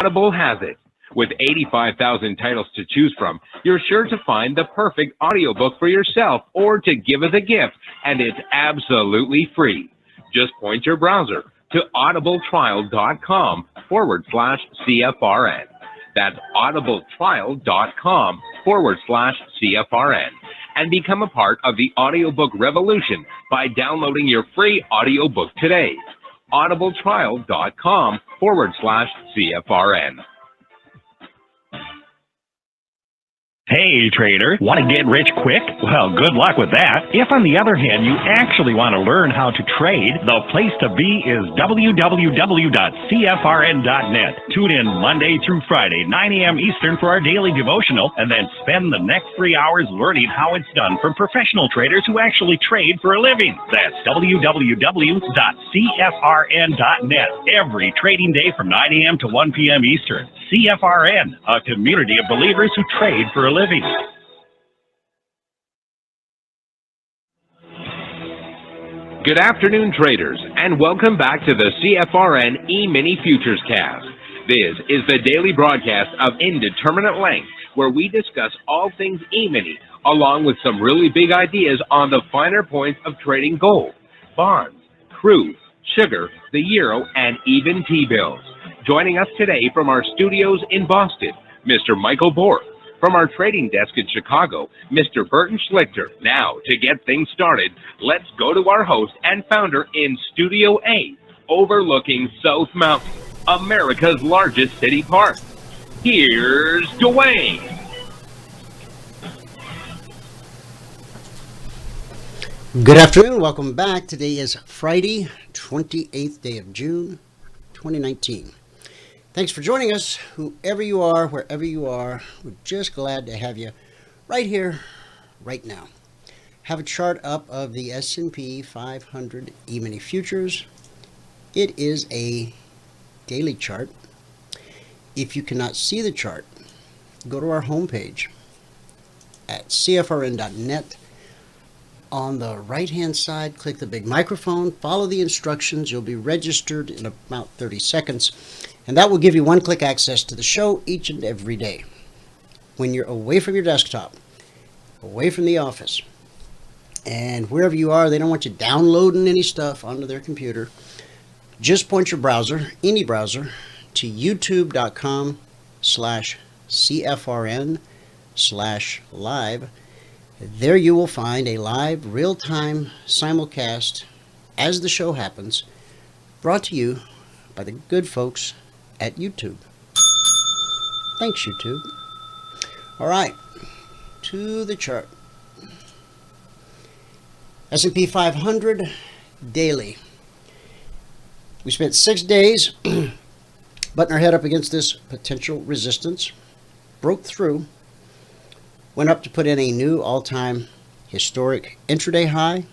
Audible has it. With 85,000 titles to choose from, you're sure to find the perfect audiobook for yourself or to give as a gift, and it's absolutely free. Just point your browser to audibletrial.com/CFRN. That's audibletrial.com/CFRN. And become a part of the audiobook revolution by downloading your free audiobook today. audibletrial.com/CFRN. Hey trader, want to get rich quick? Well, good luck with that. If on the other hand you actually want to learn how to trade, the place to be is www.cfrn.net. Tune in Monday through Friday, 9 a.m. Eastern for our daily devotional, and then spend the next 3 hours learning how it's done from professional traders who actually trade for a living. That's www.cfrn.net. Every trading day from 9 a.m. to 1 p.m. Eastern. CFRN, a community of believers who trade for a living. Good afternoon, traders, and welcome back to the CFRN Emini Futures Cast. This is the daily broadcast of Indeterminate Length, where we discuss all things Emini, along with some really big ideas on the finer points of trading gold, bonds, crude, sugar, the euro, and even T-bills. Joining us today from our studios in Boston, Mr. Michael Borth. From our trading desk in Chicago, Mr. Burton Schlichter. Now, to get things started, let's go to our host and founder in Studio A, overlooking South Mountain, America's largest city park. Here's Dwayne. Good afternoon. Welcome back. Today is Friday, 28th day of June, 2019. Thanks for joining us, whoever you are, wherever you are. We're just glad to have you right here, right now. Have a chart up of the S&P 500 Emini Futures. It is a daily chart. If you cannot see the chart, go to our homepage at CFRN.net. On the right-hand side, click the big microphone, follow the instructions. You'll be registered in about 30 seconds, and that will give you one-click access to the show each and every day. When you're away from your desktop, away from the office, and wherever you are, they don't want you downloading any stuff onto their computer. Just point your browser, any browser, to youtube.com/CFRN/live. There you will find a live, real-time simulcast as the show happens, brought to you by the good folks at YouTube. Thanks, YouTube. All right, to the chart. S&P 500 daily. We spent 6 days butting our head up against this potential resistance, broke through, went up to put in a new all-time historic intraday high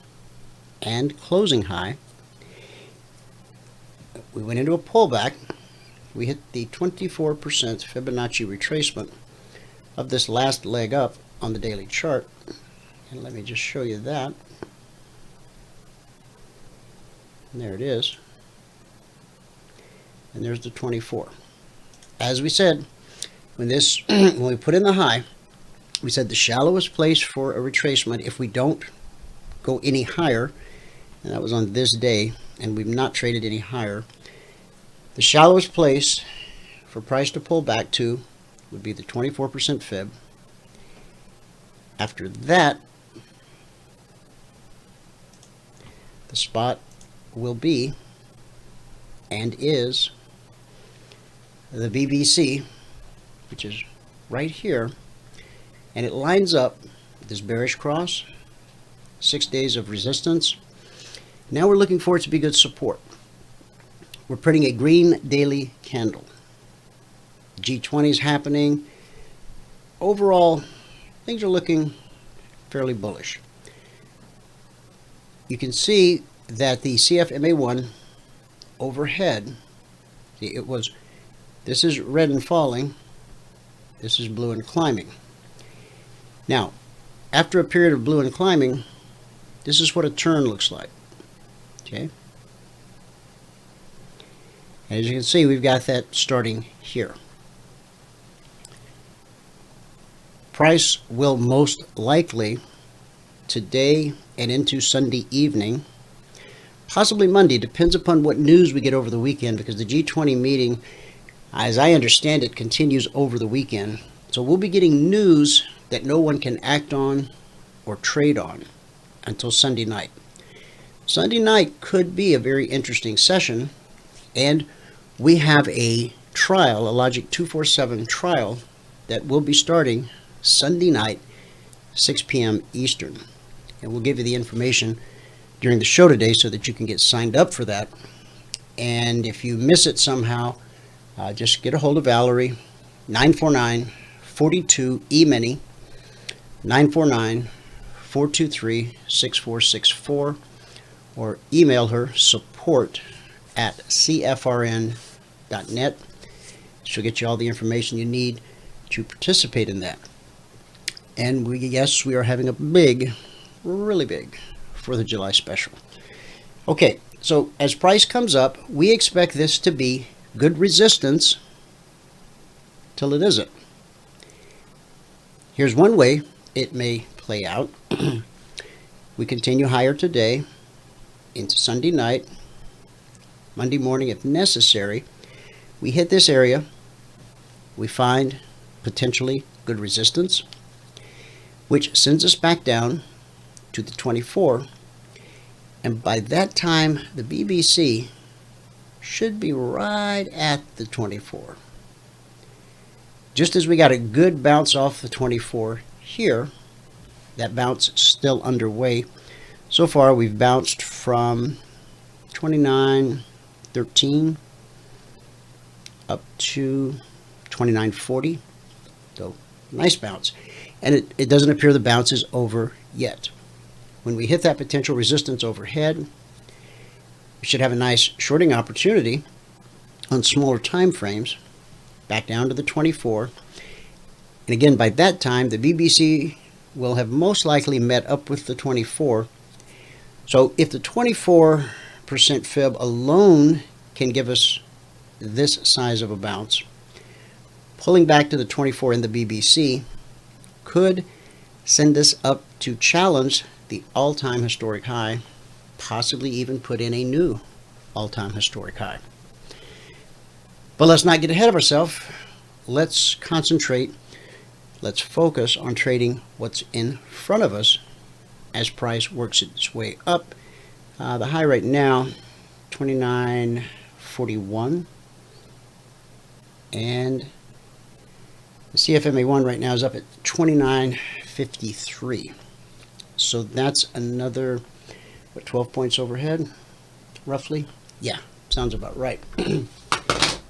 and closing high. We went into a pullback. We hit the 24% Fibonacci retracement of this last leg up on the daily chart. And let me just show you that. And there it is. And there's the 24. As we said, when we put in the high, we said the shallowest place for a retracement if we don't go any higher, and that was on this day, and we've not traded any higher. The shallowest place for price to pull back to would be the 24% fib. After that, the spot will be and is the BBC, which is right here. And it lines up with this bearish cross, 6 days of resistance. Now we're looking for it to be good support. We're printing a green daily candle. G20 is happening. Overall, things are looking fairly bullish. You can see that the CFMA1 overhead, this is red and falling, this is blue and climbing. Now, after a period of blue and climbing, this is what a turn looks like. Okay? As you can see, we've got that starting here. Price will most likely today and into Sunday evening, possibly Monday, depends upon what news we get over the weekend, because the G20 meeting, as I understand it, continues over the weekend. So we'll be getting news that no one can act on or trade on until Sunday night. Sunday night could be a very interesting session, and we have a trial, a Logic 247 trial, that will be starting Sunday night, 6 p.m. Eastern. And we'll give you the information during the show today so that you can get signed up for that. And if you miss it somehow, just get a hold of Valerie, 949-42-EMINI, 949-423-6464, or email her, support@cfrn.net. She'll get you all the information you need to participate in that. And yes, we are having a big, really big 4th of July special. Okay, so as price comes up, we expect this to be good resistance till it isn't. Here's one way it may play out. We continue higher today into Sunday night, Monday morning if necessary. We hit this area, we find potentially good resistance, which sends us back down to the 24, and by that time the BBC should be right at the 24. Just as we got a good bounce off the 24 here, that bounce is still underway. So far we've bounced from 29.13 up to 29.40, so nice bounce. And it doesn't appear the bounce is over yet. When we hit that potential resistance overhead, we should have a nice shorting opportunity on smaller time frames, back down to the 24. And again, by that time, the BBC will have most likely met up with the 24. So if the 24% fib alone can give us this size of a bounce, pulling back to the 24 in the BBC could send us up to challenge the all-time historic high, possibly even put in a new all-time historic high. But let's not get ahead of ourselves. Let's concentrate. Let's focus on trading what's in front of us as price works its way up. The high right now, 29.41, and the CFMA1 right now is up at 29.53. So that's another, 12 points overhead, roughly? Yeah, sounds about right.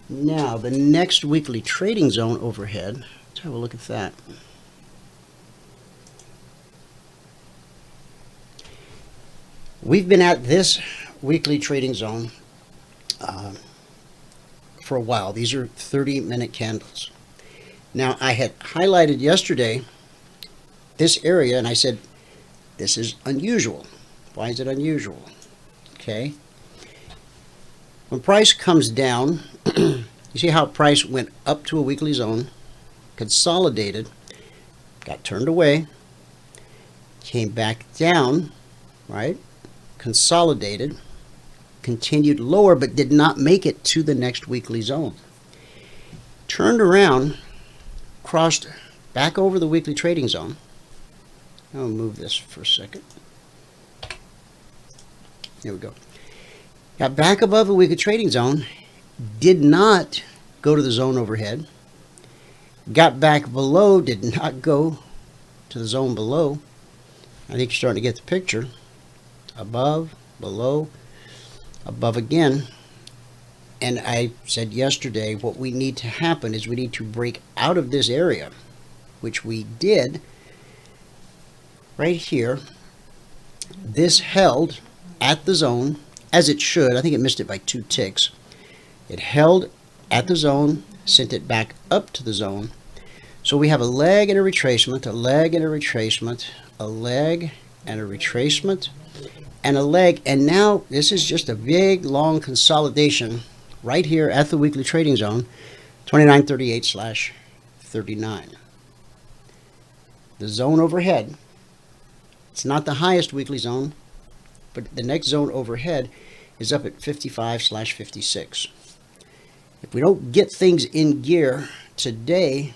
Now, the next weekly trading zone overhead, let's have a look at that. We've been at this weekly trading zone for a while. These are 30-minute candles. Now, I had highlighted yesterday this area, and I said, this is unusual. Why is it unusual? Okay. When price comes down, you see how price went up to a weekly zone, consolidated, got turned away, came back down, right? Consolidated, continued lower, but did not make it to the next weekly zone. Turned around, crossed back over the weekly trading zone. I'll move this for a second. There we go. Got back above the weekly trading zone, did not go to the zone overhead, got back below, did not go to the zone below. I think you're starting to get the picture. Above, below, above again. And I said yesterday, what we need to happen is we need to break out of this area, which we did right here. This held at the zone, as it should. I think it missed it by 2 ticks. It held at the zone, sent it back up to the zone. So we have a leg and a retracement, a leg and a retracement, a leg and a retracement, and a leg. And now this is just a big, long consolidation right here at the weekly trading zone, 2938/39. The zone overhead, it's not the highest weekly zone, but the next zone overhead is up at 55/56. If we don't get things in gear today,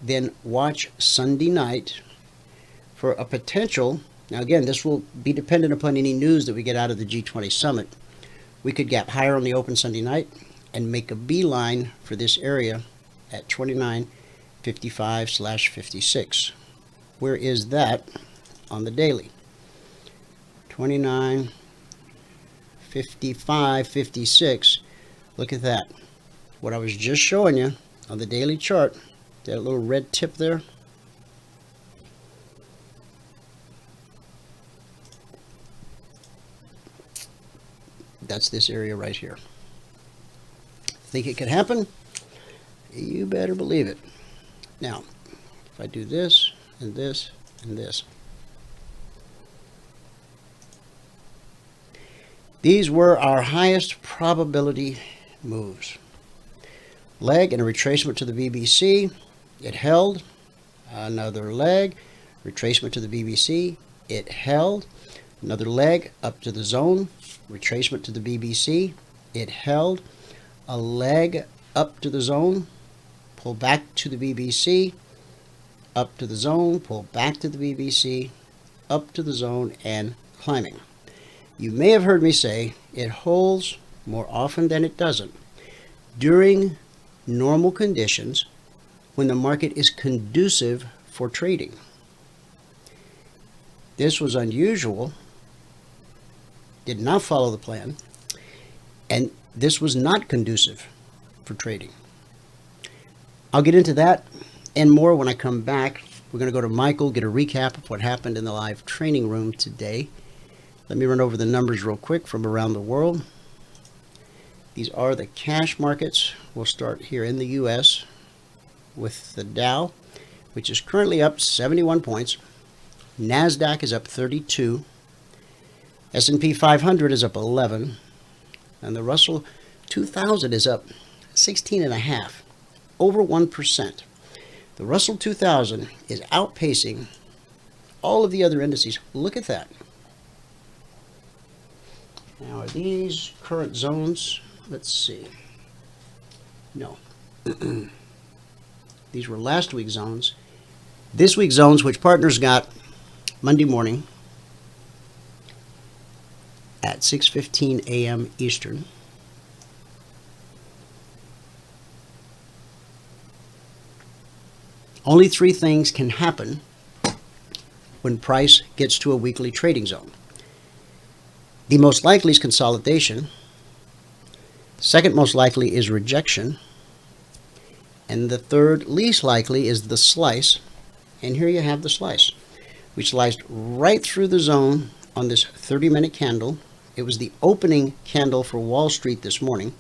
then watch Sunday night for a potential. Now again, this will be dependent upon any news that we get out of the G20 summit. We could gap higher on the open Sunday night and make a beeline for this area at 2955/56. Where is that on the daily? 2955/56. Look at that. What I was just showing you on the daily chart, that little red tip there. That's this area right here. Think it could happen? You better believe it. Now, if I do this and this and this, these were our highest probability moves. Leg and a retracement to the BBC. It held. Another leg, retracement to the BBC. It held. Another leg up to the zone, retracement to the BBC. It held. A leg up to the zone, pull back to the BBC, up to the zone, pull back to the BBC, up to the zone, and climbing. You may have heard me say it holds more often than it doesn't during normal conditions when the market is conducive for trading. This was unusual, did not follow the plan, and this was not conducive for trading. I'll get into that and more when I come back. We're going to go to Michael, get a recap of what happened in the live training room today. Let me run over the numbers real quick from around the world. These are the cash markets. We'll start here in the U.S. with the Dow, which is currently up 71 points. NASDAQ is up 32. S&P 500 is up 11. And the Russell 2000 is up 16.5, over 1%. The Russell 2000 is outpacing all of the other indices. Look at that. Now, are these current zones? Let's see. No. These were last week's zones. This week's zones, which partners got Monday morning at 6:15 a.m. Eastern. Only three things can happen when price gets to a weekly trading zone. The most likely is consolidation. Second most likely is rejection. And the third least likely is the slice. And here you have the slice. We sliced right through the zone on this 30-minute candle. It was the opening candle for Wall Street this morning.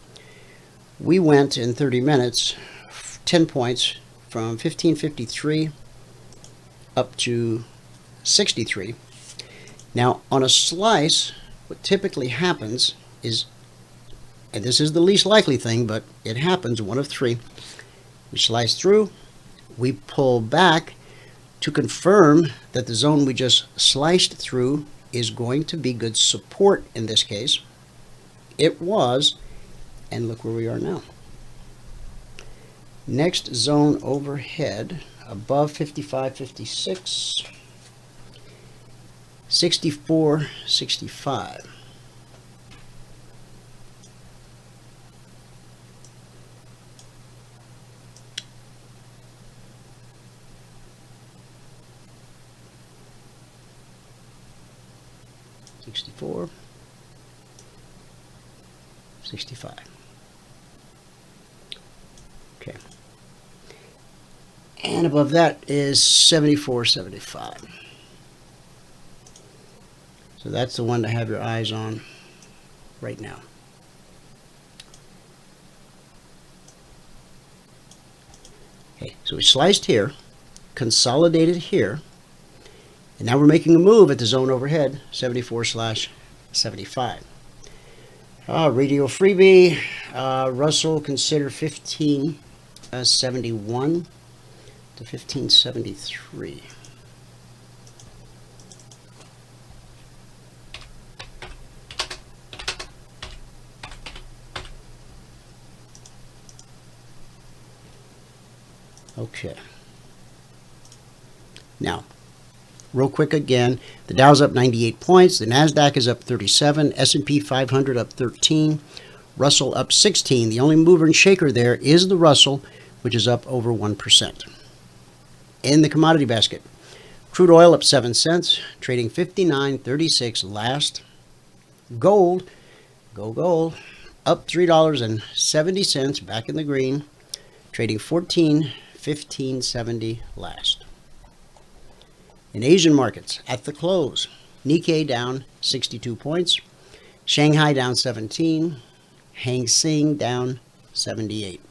We went in 30 minutes, 10 points, from 1553 up to 63. Now, on a slice, what typically happens is, and this is the least likely thing, but it happens, one of three. We slice through, we pull back to confirm that the zone we just sliced through is going to be good support in this case. It was, and look where we are now. Next zone overhead above 55.56, 64.65. $64, $65. Okay. And above that is 74.75. So that's the one to have your eyes on right now. Okay, so we sliced here, consolidated here, and now we're making a move at the zone overhead, 74/75. Radio freebie. Russell, consider 1571 to 1573. Okay. Now, real quick again, the Dow's up 98 points, the NASDAQ is up 37, S&P 500 up 13, Russell up 16. The only mover and shaker there is the Russell, which is up over 1%. In the commodity basket, crude oil up 7 cents, trading 59.36 last. Gold, go gold, up $3.70, back in the green, trading 15.70 last. In Asian markets, at the close, Nikkei down 62 points, Shanghai down 17, Hang Seng down 78.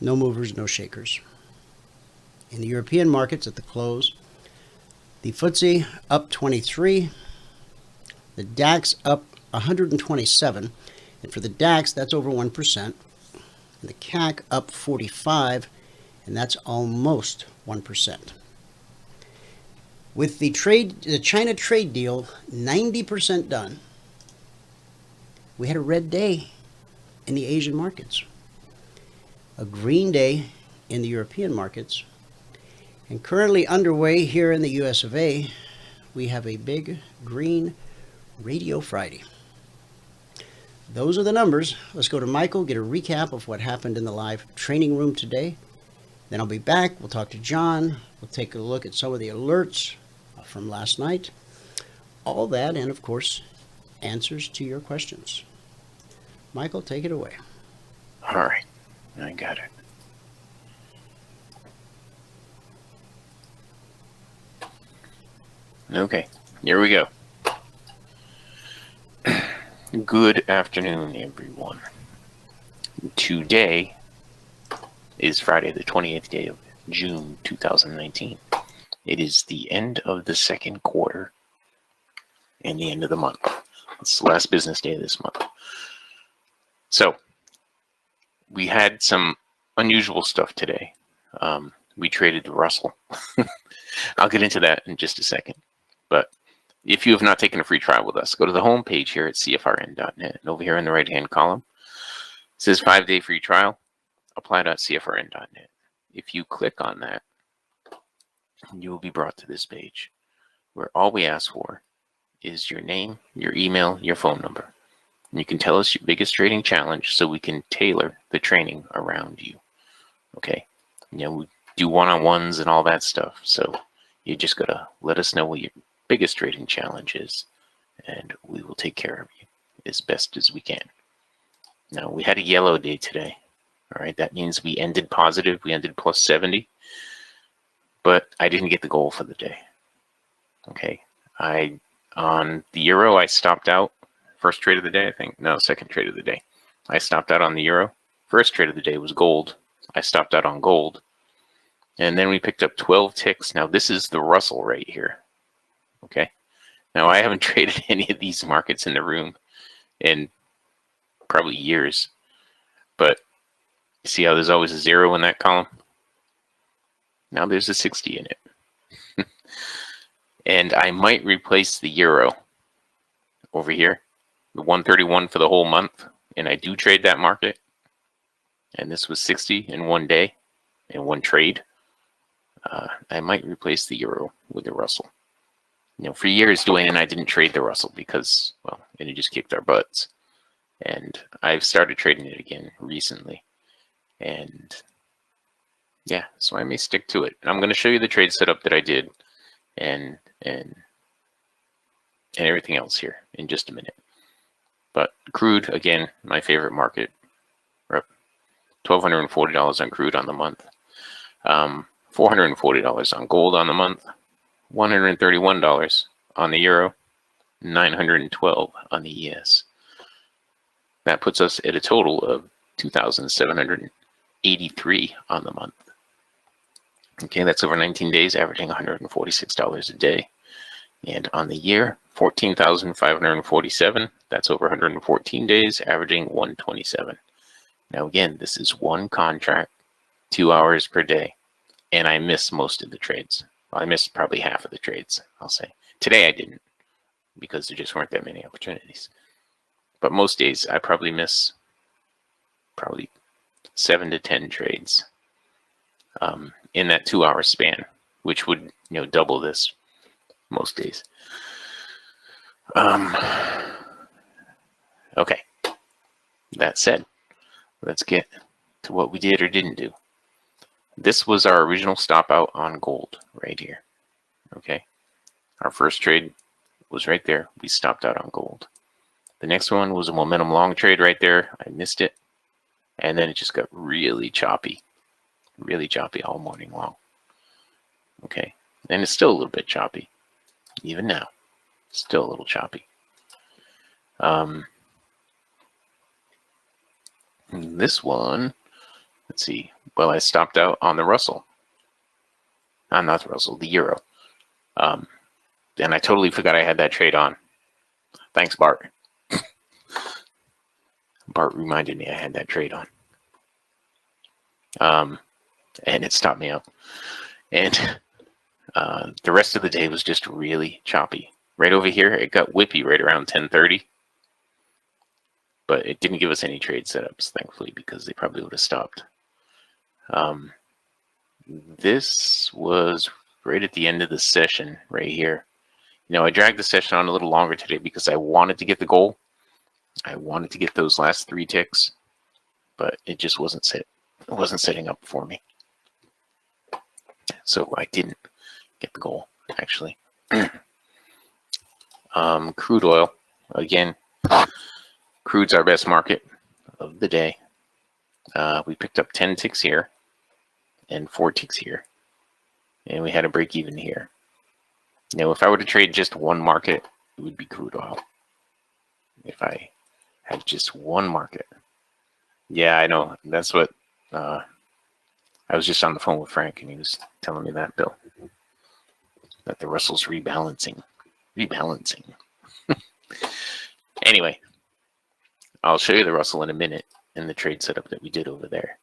No movers, no shakers. In the European markets at the close, the FTSE up 23, the DAX up 127, and for the DAX, that's over 1%, and the CAC up 45, and that's almost 1%. With the China trade deal 90% done, we had a red day in the Asian markets, a green day in the European markets, and currently underway here in the US of A, we have a big green Radio Friday. Those are the numbers. Let's go to Michael, get a recap of what happened in the live training room today. Then I'll be back. We'll talk to John. We'll take a look at some of the alerts from last night. All that, and of course, answers to your questions. Michael, take it away. All right, I got it. Okay, here we go. Good afternoon, everyone. Today is Friday, the 28th day of June, 2019. It is the end of the second quarter and the end of the month. It's the last business day of this month. So, we had some unusual stuff today. We traded the Russell. I'll get into that in just a second. But if you have not taken a free trial with us, go to the home page here at CFRN.net. And over here in the right-hand column, it says 5-day free trial, apply.cfrn.net. If you click on that, you will be brought to this page where all we ask for is your name, your email, your phone number. And you can tell us your biggest trading challenge so we can tailor the training around you. Okay? You know, we do one-on-ones and all that stuff. So you just got to let us know what your biggest trading challenge is, and we will take care of you as best as we can. Now, we had a yellow day today. All right? That means we ended positive. We ended plus 70. But I didn't get the goal for the day. Okay, on the euro, I stopped out. First trade of the day, I think. No, second trade of the day. I stopped out on the euro. First trade of the day was gold. I stopped out on gold. And then we picked up 12 ticks. Now, this is the Russell right here. Okay. Now, I haven't traded any of these markets in the room in probably years. But you see how there's always a 0 in that column? Now there's a 60 in it. And I might replace the euro over here, the 131 for the whole month. And I do trade that market. And this was 60 in one day, in one trade. I might replace the euro with the Russell. You know, for years, Dwayne and I didn't trade the Russell because, well, it just kicked our butts. And I've started trading it again recently. And yeah, so I may stick to it. I'm going to show you the trade setup that I did and everything else here in just a minute. But crude, again, my favorite market. We're up $1,240 on crude on the month. $440 on gold on the month. $131 on the euro. $912 on the ES. That puts us at a total of $2,783 on the month. Okay, that's over 19 days, averaging $146 a day. And on the year, 14,547. That's over 114 days, averaging 127. Now again, this is one contract, 2 hours per day, and I missed most of the trades. Well, I missed probably half of the trades, I'll say. Today I didn't, because there just weren't that many opportunities. But most days I probably miss 7 to 10 trades in that 2 hour span, which would double this most days. Okay. That said, let's get to what we did or didn't do. This was our original stop out on gold right here. Okay. Our first trade was right there. We stopped out on gold. The next one was a momentum long trade right there. I missed it. And then it just got really choppy all morning long. Okay. And it's still a little bit choppy. Even now, still a little choppy. This one, let's see. Well, I stopped out on the Russell. Not the Russell, the Euro. And I totally forgot I had that trade on. Thanks, Bart. Bart reminded me I had that trade on. And it stopped me up. And the rest of the day was just really choppy. Right over here, it got whippy right around 10:30. But it didn't give us any trade setups, thankfully, because they probably would have stopped. This was right at the end of the session right here. I dragged the session on a little longer today because I wanted to get the goal. I wanted to get those last 3 ticks, but it just wasn't setting up for me. So I didn't get the goal, actually. Crude oil, again, crude's our best market of the day. We picked up 10 ticks here and 4 ticks here, and we had a break even here. Now, if I were to trade just one market, it would be crude oil. If I had just one market. Yeah, I know. That's what I was just on the phone with Frank, and he was telling me that, Bill, that the Russell's rebalancing. Anyway, I'll show you the Russell in a minute and the trade setup that we did over there.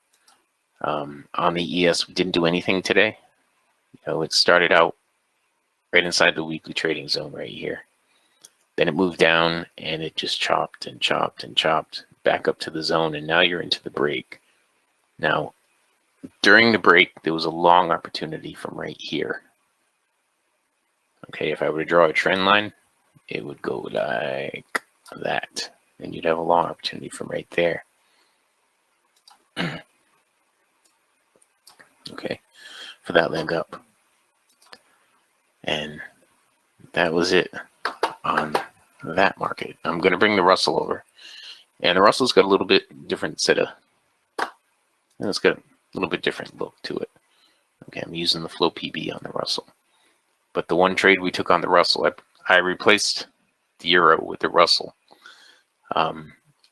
On the ES, we didn't do anything today. It started out right inside the weekly trading zone right here. Then it moved down and it just chopped and chopped and chopped back up to the zone, and now you're into the break. Now, during the break, there was a long opportunity from right here. Okay, if I were to draw a trend line, it would go like that, and you'd have a long opportunity from right there. Okay, for that leg up. And that was it on that market. I'm going to bring the Russell over. And the Russell's got a little bit different set of, and it's got a little bit different look to it. Okay, I'm using the Flow PB on the Russell. But the one trade we took on the Russell, I replaced the Euro with the Russell.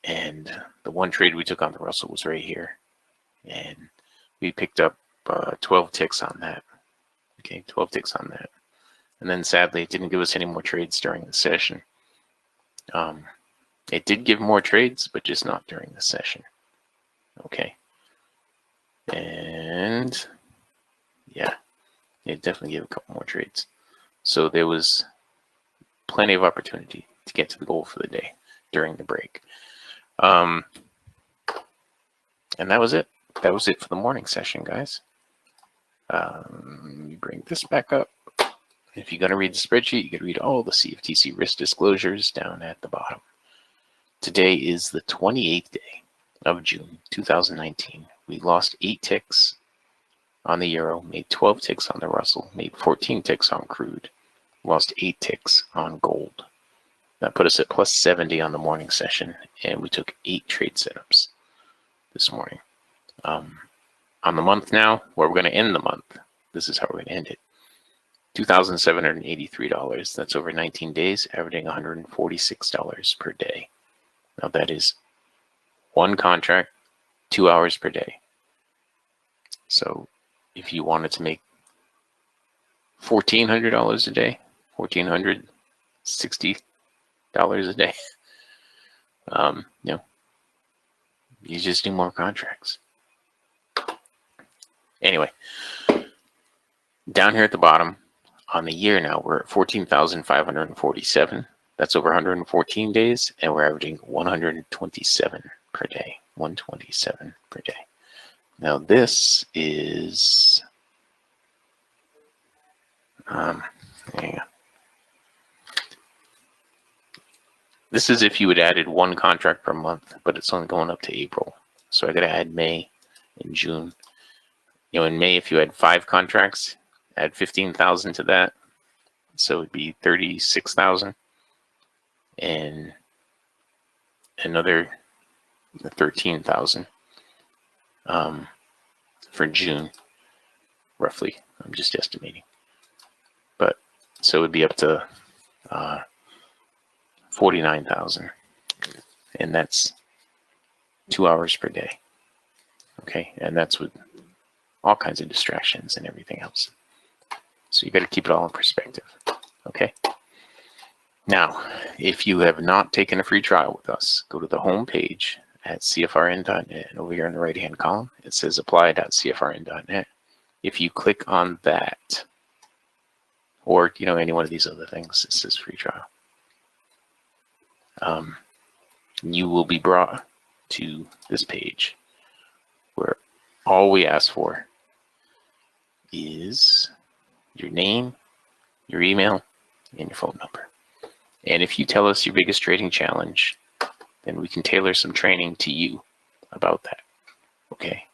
And the one trade we took on the Russell was right here. And we picked up 12 ticks on that. Okay, 12 ticks on that. And then sadly, it didn't give us any more trades during the session. It did give more trades, but just not during the session. Okay. And yeah, it definitely gave a couple more trades. So there was plenty of opportunity to get to the goal for the day during the break. And that was it. That was it for the morning session, guys. Let me bring this back up. If you're going to read the spreadsheet, you can read all the CFTC risk disclosures down at the bottom. Today is the 28th day of June 2019. We lost 8 ticks on the Euro, made 12 ticks on the Russell, made 14 ticks on crude, lost 8 ticks on gold. That put us at plus 70 on the morning session, and we took 8 trade setups this morning. On the month now, where we're going to end the month, this is how we're going to end it. $2,783. That's over 19 days, averaging $146 per day. Now that is one contract, 2 hours per day. So if you wanted to make $1,400 a day, $1,460 a day. You know, you just do more contracts. Anyway, down here at the bottom, on the year now, we're at 14,547. That's over 114 days, and we're averaging 127 per day. 127 per day. Now this is, hang on. This is if you had added one contract per month, but it's only going up to April. So I got to add May and June. You know, in May, if you had 5 contracts, add 15,000 to that. So it'd be 36,000. And another 13,000 for June, roughly. I'm just estimating. But so it would be up to 49,000, and that's 2 hours per day. Okay, and that's with all kinds of distractions and everything else. So you got to keep it all in perspective. Okay. Now, if you have not taken a free trial with us, go to the home page at CFRN.net, and over here in the right-hand column, it says apply.cfrn.net. If you click on that, or you know, any one of these other things, it says free trial. You will be brought to this page where all we ask for is your name, your email, and your phone number. And if you tell us your biggest trading challenge, then we can tailor some training to you about that. Okay?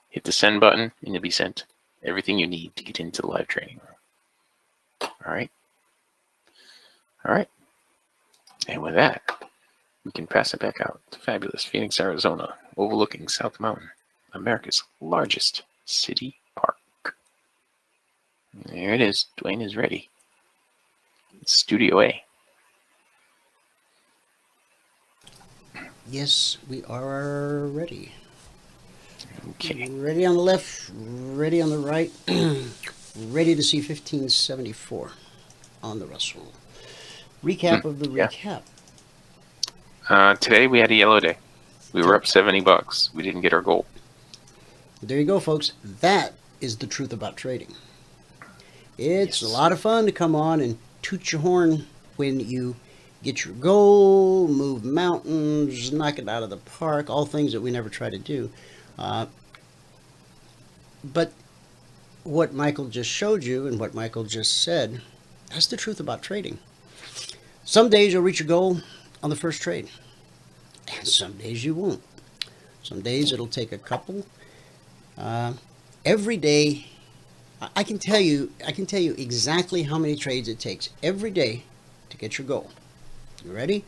Hit the send button and you'll be sent everything you need to get into the live training room. All right? All right. And with that, we can pass it back out to fabulous Phoenix, Arizona, overlooking South Mountain, America's largest city park. There it is. Dwayne is ready. It's Studio A. Yes, we are ready. Okay. Ready on the left, ready on the right, ready to see 1574 on the Russell. Recap of the recap. Today we had a yellow day. We were up $70. We didn't get our goal. There you go, folks. That is the truth about trading. It's a lot of fun to come on and toot your horn when you get your goal, move mountains, knock it out of the park, all things that we never try to do. But what Michael just showed you and what Michael just said, that's the truth about trading. Some days you'll reach your goal on the first trade, and some days you won't. Some days it'll take a couple. Every day, I can tell you exactly how many trades it takes every day to get your goal. You ready?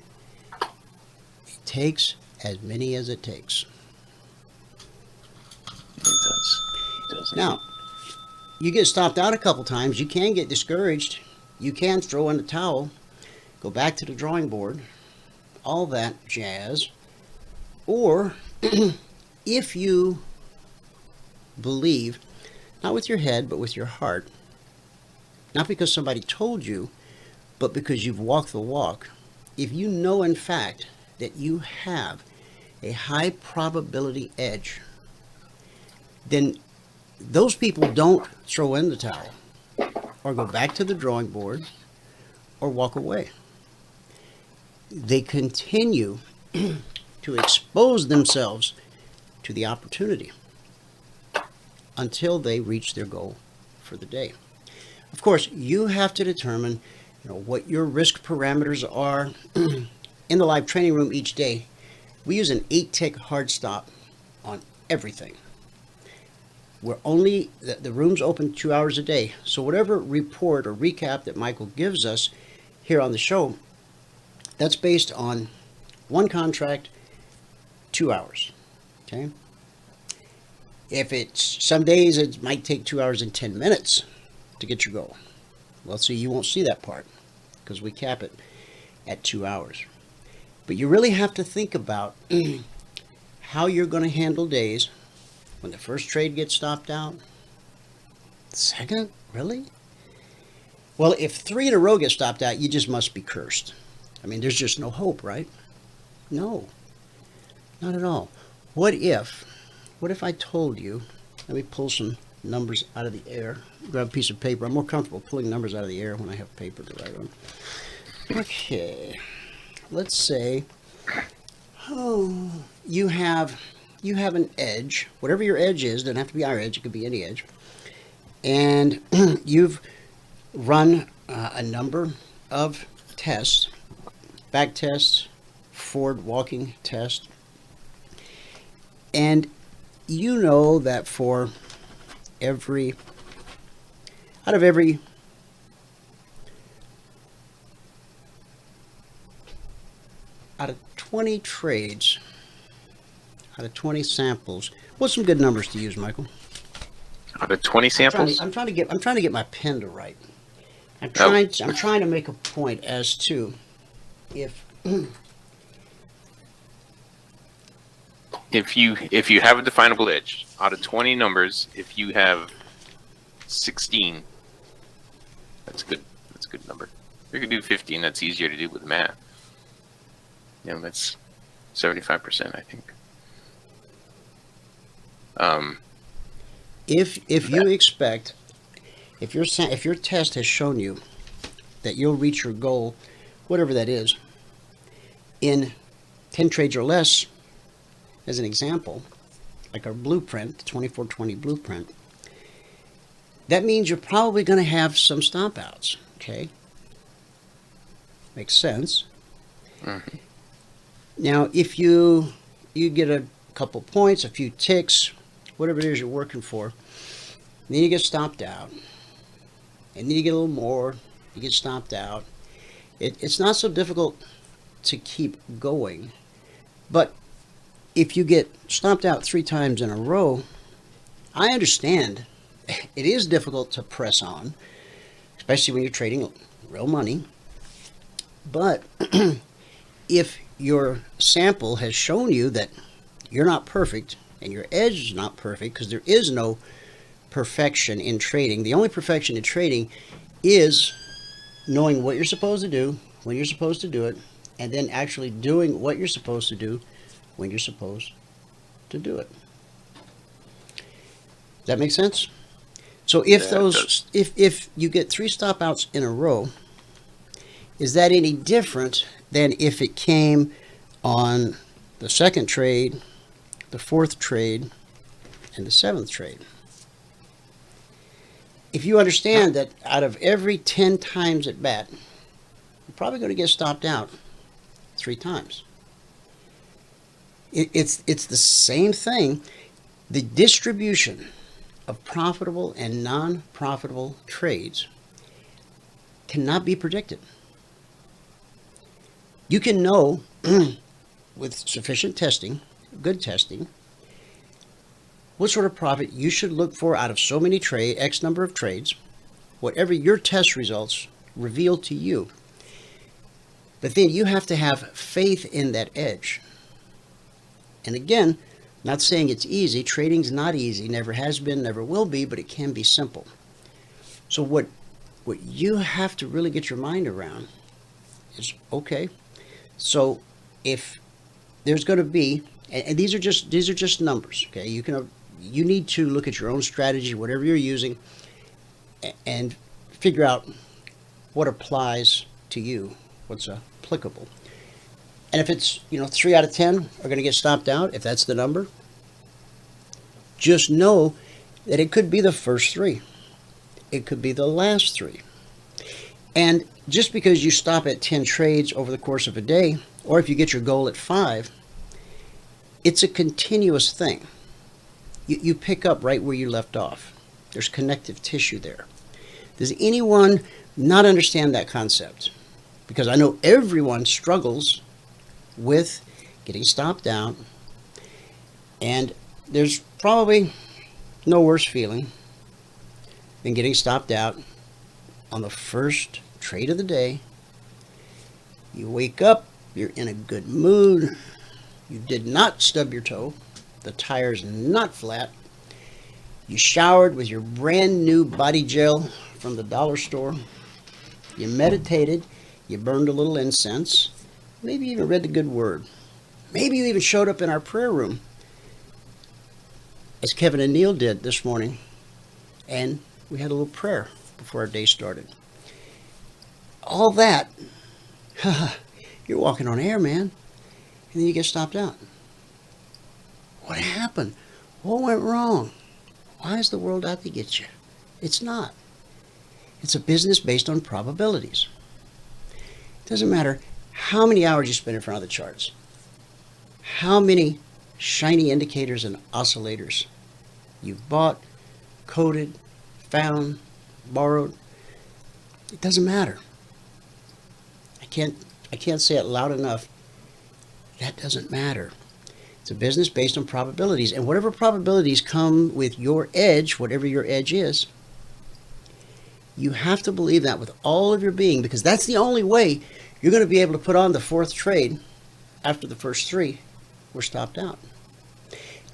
It takes as many as it takes. It does. It does. Now, you get stopped out a couple times. You can get discouraged. You can throw in the towel, go back to the drawing board, all that jazz. Or if you believe, not with your head, but with your heart, not because somebody told you, but because you've walked the walk, if you know in fact that you have a high probability edge, then those people don't throw in the towel or go back to the drawing board or walk away. They continue to expose themselves to the opportunity until they reach their goal for the day. Of course, you have to determine what your risk parameters are. In the live training room each day, we use an 8-tick hard stop on everything. The room's open 2 hours a day. So whatever report or recap that Michael gives us here on the show, that's based on one contract, 2 hours. Okay? If it's some days, it might take 2 hours and 10 minutes to get your goal. Well, see, you won't see that part because we cap it at 2 hours. But you really have to think about how you're going to handle days when the first trade gets stopped out. Second, really? Well, if 3 in a row get stopped out, you just must be cursed. I mean, there's just no hope, right? No, not at all. What if I told you, let me pull some numbers out of the air, grab a piece of paper. I'm more comfortable pulling numbers out of the air when I have paper to write on. Okay, let's say, you have an edge, whatever your edge is, doesn't have to be our edge, it could be any edge, and you've run a number of tests, back tests, forward walking test, and you know that for out of 20 trades, out of 20 samples, what's some good numbers to use, Michael? Out of 20 samples? I'm trying to get my pen to write. I'm trying to make a point as to if if you have a definable edge, out of 20 numbers, if you have 16, that's good. That's a good number. If you could do 15, that's easier to do with math. You know, that's 75%, I think. If you expect, if your test has shown you that you'll reach your goal, whatever that is, in 10 trades or less, as an example, like our blueprint, the 2420 blueprint, that means you're probably going to have some stomp outs, okay? Makes sense. Mm-hmm. Now, if you get a couple points, a few ticks, whatever it is you're working for, then you get stomped out, and then you get a little more, you get stomped out. It's not so difficult to keep going, but if you get stomped out 3 times in a row, I understand it is difficult to press on, especially when you're trading real money. But if your sample has shown you that you're not perfect and your edge is not perfect, because there is no perfection in trading. The only perfection in trading is knowing what you're supposed to do, when you're supposed to do it, and then actually doing what you're supposed to do when you're supposed to do it. Does that make sense? So if you get 3 stop outs in a row, is that any different than if it came on the 2nd trade, the 4th trade, and the 7th trade? If you understand that out of every 10 times at bat, you're probably going to get stopped out 3 times. It's the same thing. The distribution of profitable and non-profitable trades cannot be predicted. You can know with sufficient testing, good testing, what sort of profit you should look for out of so many X number of trades, whatever your test results reveal to you. But then you have to have faith in that edge. And again, not saying it's easy. Trading's not easy, never has been, never will be, but it can be simple. So what you have to really get your mind around is, okay, so if there's going to be, and these are just numbers, okay? You need to look at your own strategy, whatever you're using, and figure out what applies to you, what's applicable. And if it's, 3 out of 10 are going to get stopped out, if that's the number, just know that it could be the first 3. It could be the last 3. And just because you stop at 10 trades over the course of a day, or if you get your goal at 5, it's a continuous thing. You pick up right where you left off. There's connective tissue there. Does anyone not understand that concept? Because I know everyone struggles with getting stopped out, and there's probably no worse feeling than getting stopped out on the first trade of the day. You wake up, you're in a good mood, you did not stub your toe, the tire's not flat, you showered with your brand new body gel from the dollar store, You meditated, you burned a little incense, maybe you even read the good word. Maybe you even showed up in our prayer room, as Kevin and Neil did this morning, and we had a little prayer before our day started. All that, you're walking on air, man, and then you get stopped out. What happened? What went wrong? Why is the world out to get you? It's not. It's a business based on probabilities. It doesn't matter how many hours you spend in front of the charts, how many shiny indicators and oscillators you've bought, coded, found, borrowed. It doesn't matter. I can't say it loud enough. That doesn't matter. It's a business based on probabilities, and whatever probabilities come with your edge, whatever your edge is, you have to believe that with all of your being, because that's the only way you're going to be able to put on the fourth trade after the first three were stopped out.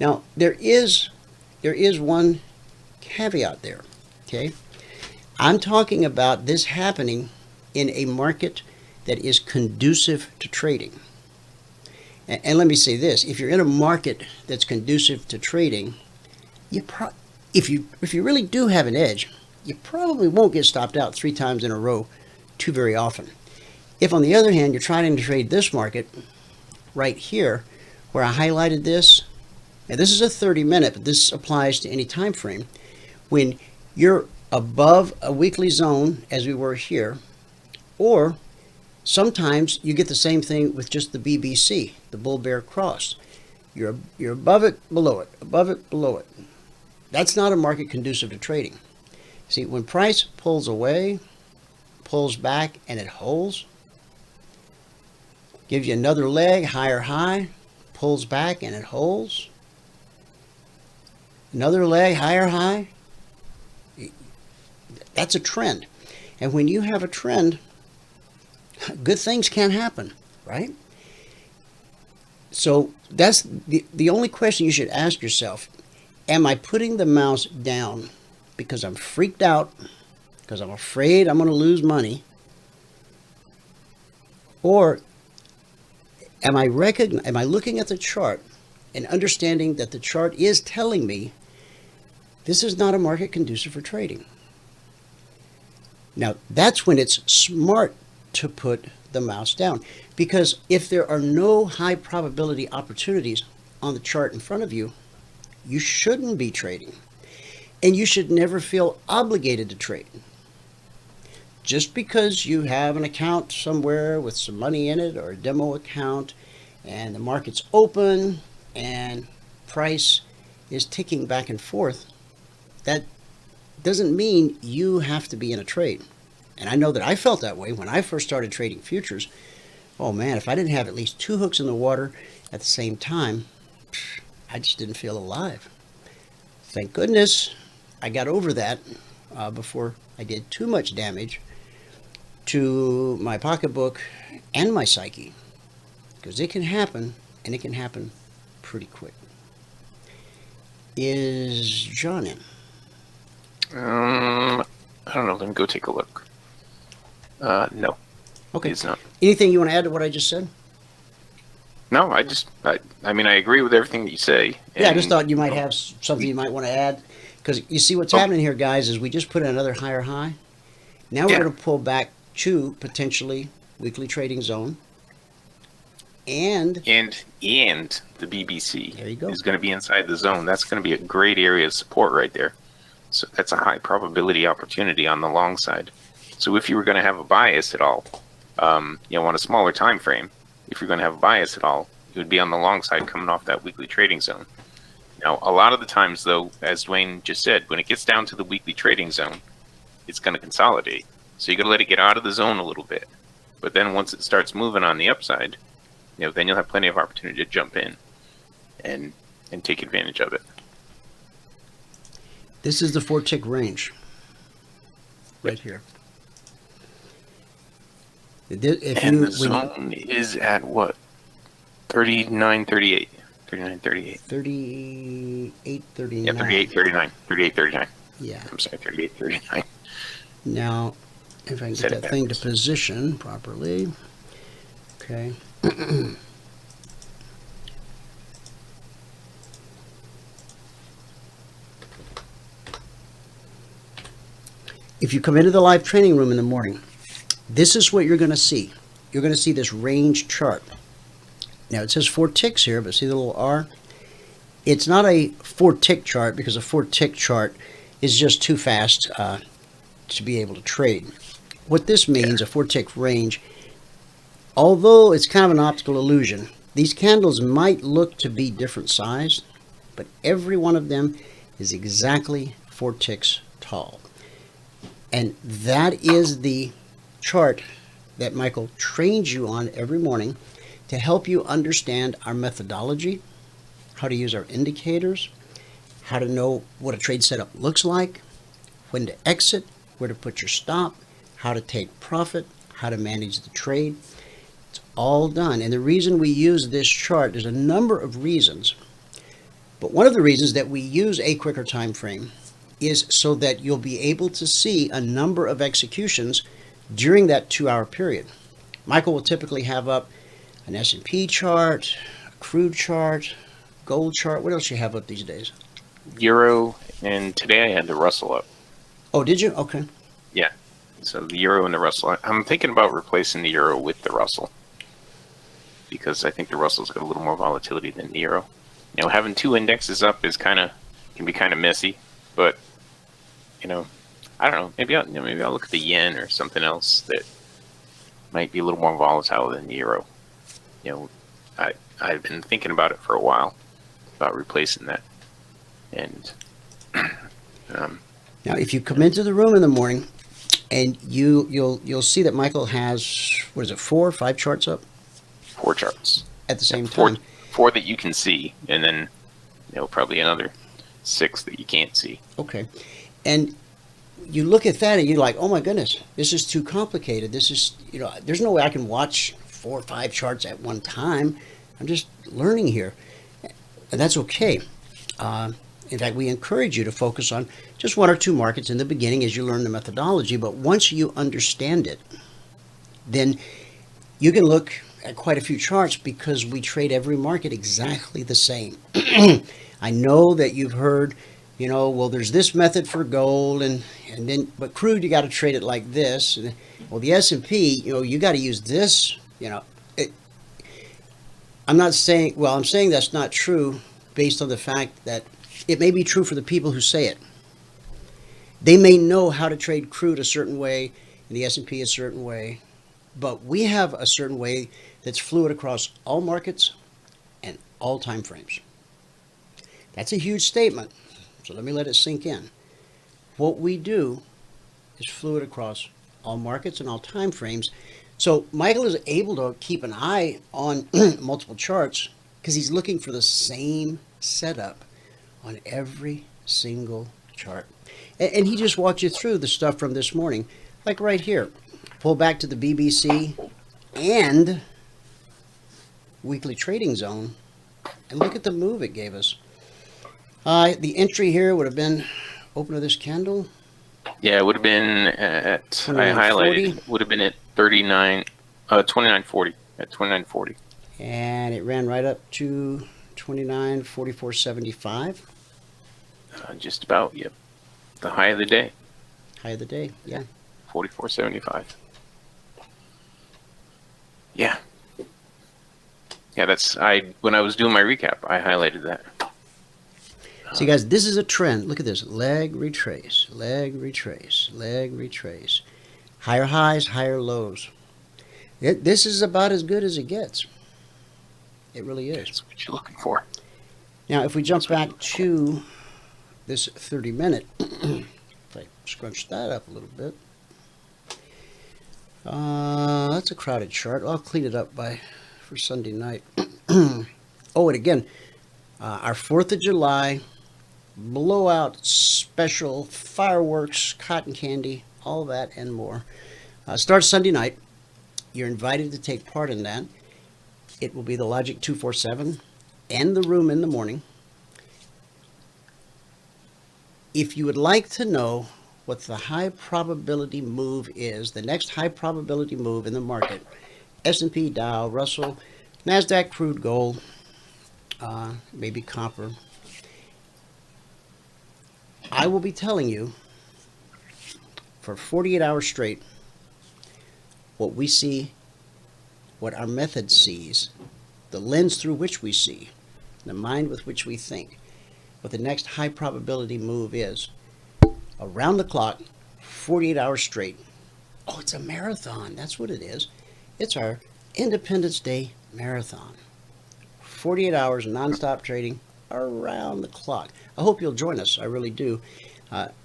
Now, there is one caveat there, okay? I'm talking about this happening in a market that is conducive to trading. And let me say this, if you're in a market that's conducive to trading, if you really do have an edge, you probably won't get stopped out 3 times in a row too very often. If, on the other hand, you're trying to trade this market right here, where I highlighted this, now this is a 30-minute, but this applies to any time frame. When you're above a weekly zone, as we were here, or sometimes you get the same thing with just the BBC, the bull-bear cross. You're above it, below it, above it, below it. That's not a market conducive to trading. See, when price pulls away, pulls back, and it holds, gives you another leg, higher high, pulls back, and it holds, another leg, higher high, that's a trend. And when you have a trend, good things can happen, right? So that's the only question you should ask yourself. Am I putting the mouse down because I'm freaked out, because I'm afraid I'm going to lose money? Or am I looking at the chart and understanding that the chart is telling me this is not a market conducive for trading? Now, that's when it's smart to put the mouse down, because if there are no high probability opportunities on the chart in front of you, you shouldn't be trading, and you should never feel obligated to trade. Just because you have an account somewhere with some money in it, or a demo account, and the market's open and price is ticking back and forth, that doesn't mean you have to be in a trade. And I know that I felt that way when I first started trading futures. Oh man, if I didn't have at least 2 hooks in the water at the same time, I just didn't feel alive. Thank goodness I got over that before I did too much damage to my pocketbook and my psyche. Because it can happen, and it can happen pretty quick. Is John in? I don't know. Let me go take a look. No. Okay. It's not. Anything you want to add to what I just said? No, I mean, I agree with everything that you say. Yeah, I just thought you might have something you might want to add. Because you see what's happening here, guys, is we just put in another higher high. Now we're going to pull back to potentially weekly trading zone. And the BBC there you go. is going to be inside the zone. That's going to be a great area of support right there. So that's a high probability opportunity on the long side. So if you were going to have a bias at all, on a smaller time frame, if you're going to have a bias at all, it would be on the long side coming off that weekly trading zone. Now, a lot of the times, though, as Dwayne just said, when it gets down to the weekly trading zone, it's going to consolidate. So you got to let it get out of the zone a little bit. But then once it starts moving on the upside, then you'll have plenty of opportunity to jump in and take advantage of it. This is the 4-tick range right here. The zone is at what? 39.38. 39.38. 38.39. Yeah, 38.39. 38.39. Yeah. I'm sorry, 38.39. Now, If I can Set get it that thing to backwards. position properly. Okay. If you come into the live training room in the morning, this is what you're going to see. You're going to see this range chart. Now it says 4 ticks here, but see the little R? It's not a 4 tick chart because a 4 tick chart is just too fast to be able to trade. What this means, a 4 tick range, although it's kind of an optical illusion, these candles might look to be different size, but every one of them is exactly 4 ticks tall. And that is the chart that Michael trains you on every morning to help you understand our methodology, how to use our indicators, how to know what a trade setup looks like, when to exit, where to put your stop, how to take profit, how to manage the trade. It's all done. And the reason we use this chart, there's a number of reasons, but one of the reasons that we use a quicker time frame is so that you'll be able to see a number of executions during that 2-hour period. Michael will typically have up an S&P chart, a crude chart, gold chart. What else you have up these days? Euro, and today I had the Russell up. Oh, did you? Okay. Yeah. So the Euro and the Russell. I'm thinking about replacing the Euro with the Russell because I think the Russell's got a little more volatility than the Euro. You know, having 2 indexes up is can be kind of messy, but you know, I don't know. Maybe I'll look at the yen or something else that might be a little more volatile than the Euro. You know, I've been thinking about it for a while about replacing that, and Now, if you come into the room in the morning, and you'll see that Michael has, what is it, 4 or 5 charts up 4 charts at the same four, time. 4 that you can see, and then probably another 6 that you can't see. Okay, and you look at that and you're like, oh my goodness, this is too complicated. This is, there's no way I can watch 4 or 5 charts at one time. I'm just learning here, and that's okay. In fact, we encourage you to focus on just 1 or 2 markets in the beginning as you learn the methodology, but once you understand it, then you can look at quite a few charts because we trade every market exactly the same. I know that you've heard, well, there's this method for gold, but crude, you got to trade it like this. And, well, the S&P, you got to use this. I'm saying that's not true based on the fact that it may be true for the people who say it. They may know how to trade crude a certain way and the S&P a certain way, but we have a certain way that's fluid across all markets and all time frames. That's a huge statement, so let me let it sink in. What we do is fluid across all markets and all time frames. So Michael is able to keep an eye on multiple charts because he's looking for the same setup on every single chart. And he just walked you through the stuff from this morning, like right here. Pull back to the BBC and weekly trading zone and look at the move it gave us. The entry here would have been open of this candle. Yeah, it would have been at, I highlighted, it would have been at 29.40, at 29.40. And it ran right up to 29.44.75. Just about, yep. The high of the day. High of the day, yeah. 44.75. Yeah. Yeah, when I was doing my recap, I highlighted that. See, guys, this is a trend. Look at this. Leg retrace, leg retrace, leg retrace. Higher highs, higher lows. This is about as good as it gets. It really is. That's what you're looking for. Now, if we jump back to this 30-minute, if I scrunch that up a little bit, that's a crowded chart. I'll clean it up for Sunday night. Oh, and again, our 4th of July blowout special, fireworks, cotton candy, all that and more. Starts Sunday night. You're invited to take part in that. It will be the Logic 247 and the room in the morning. If you would like to know what the high probability move is, the next high probability move in the market, S&P, Dow, Russell, NASDAQ, crude, gold, maybe copper. I will be telling you for 48 hours straight what we see, what our method sees, the lens through which we see, the mind with which we think, what the next high probability move is. Around the clock, 48 hours straight. Oh, it's a marathon. That's what it is. It's our Independence Day marathon. 48 hours nonstop trading around the clock. I hope you'll join us. I really do.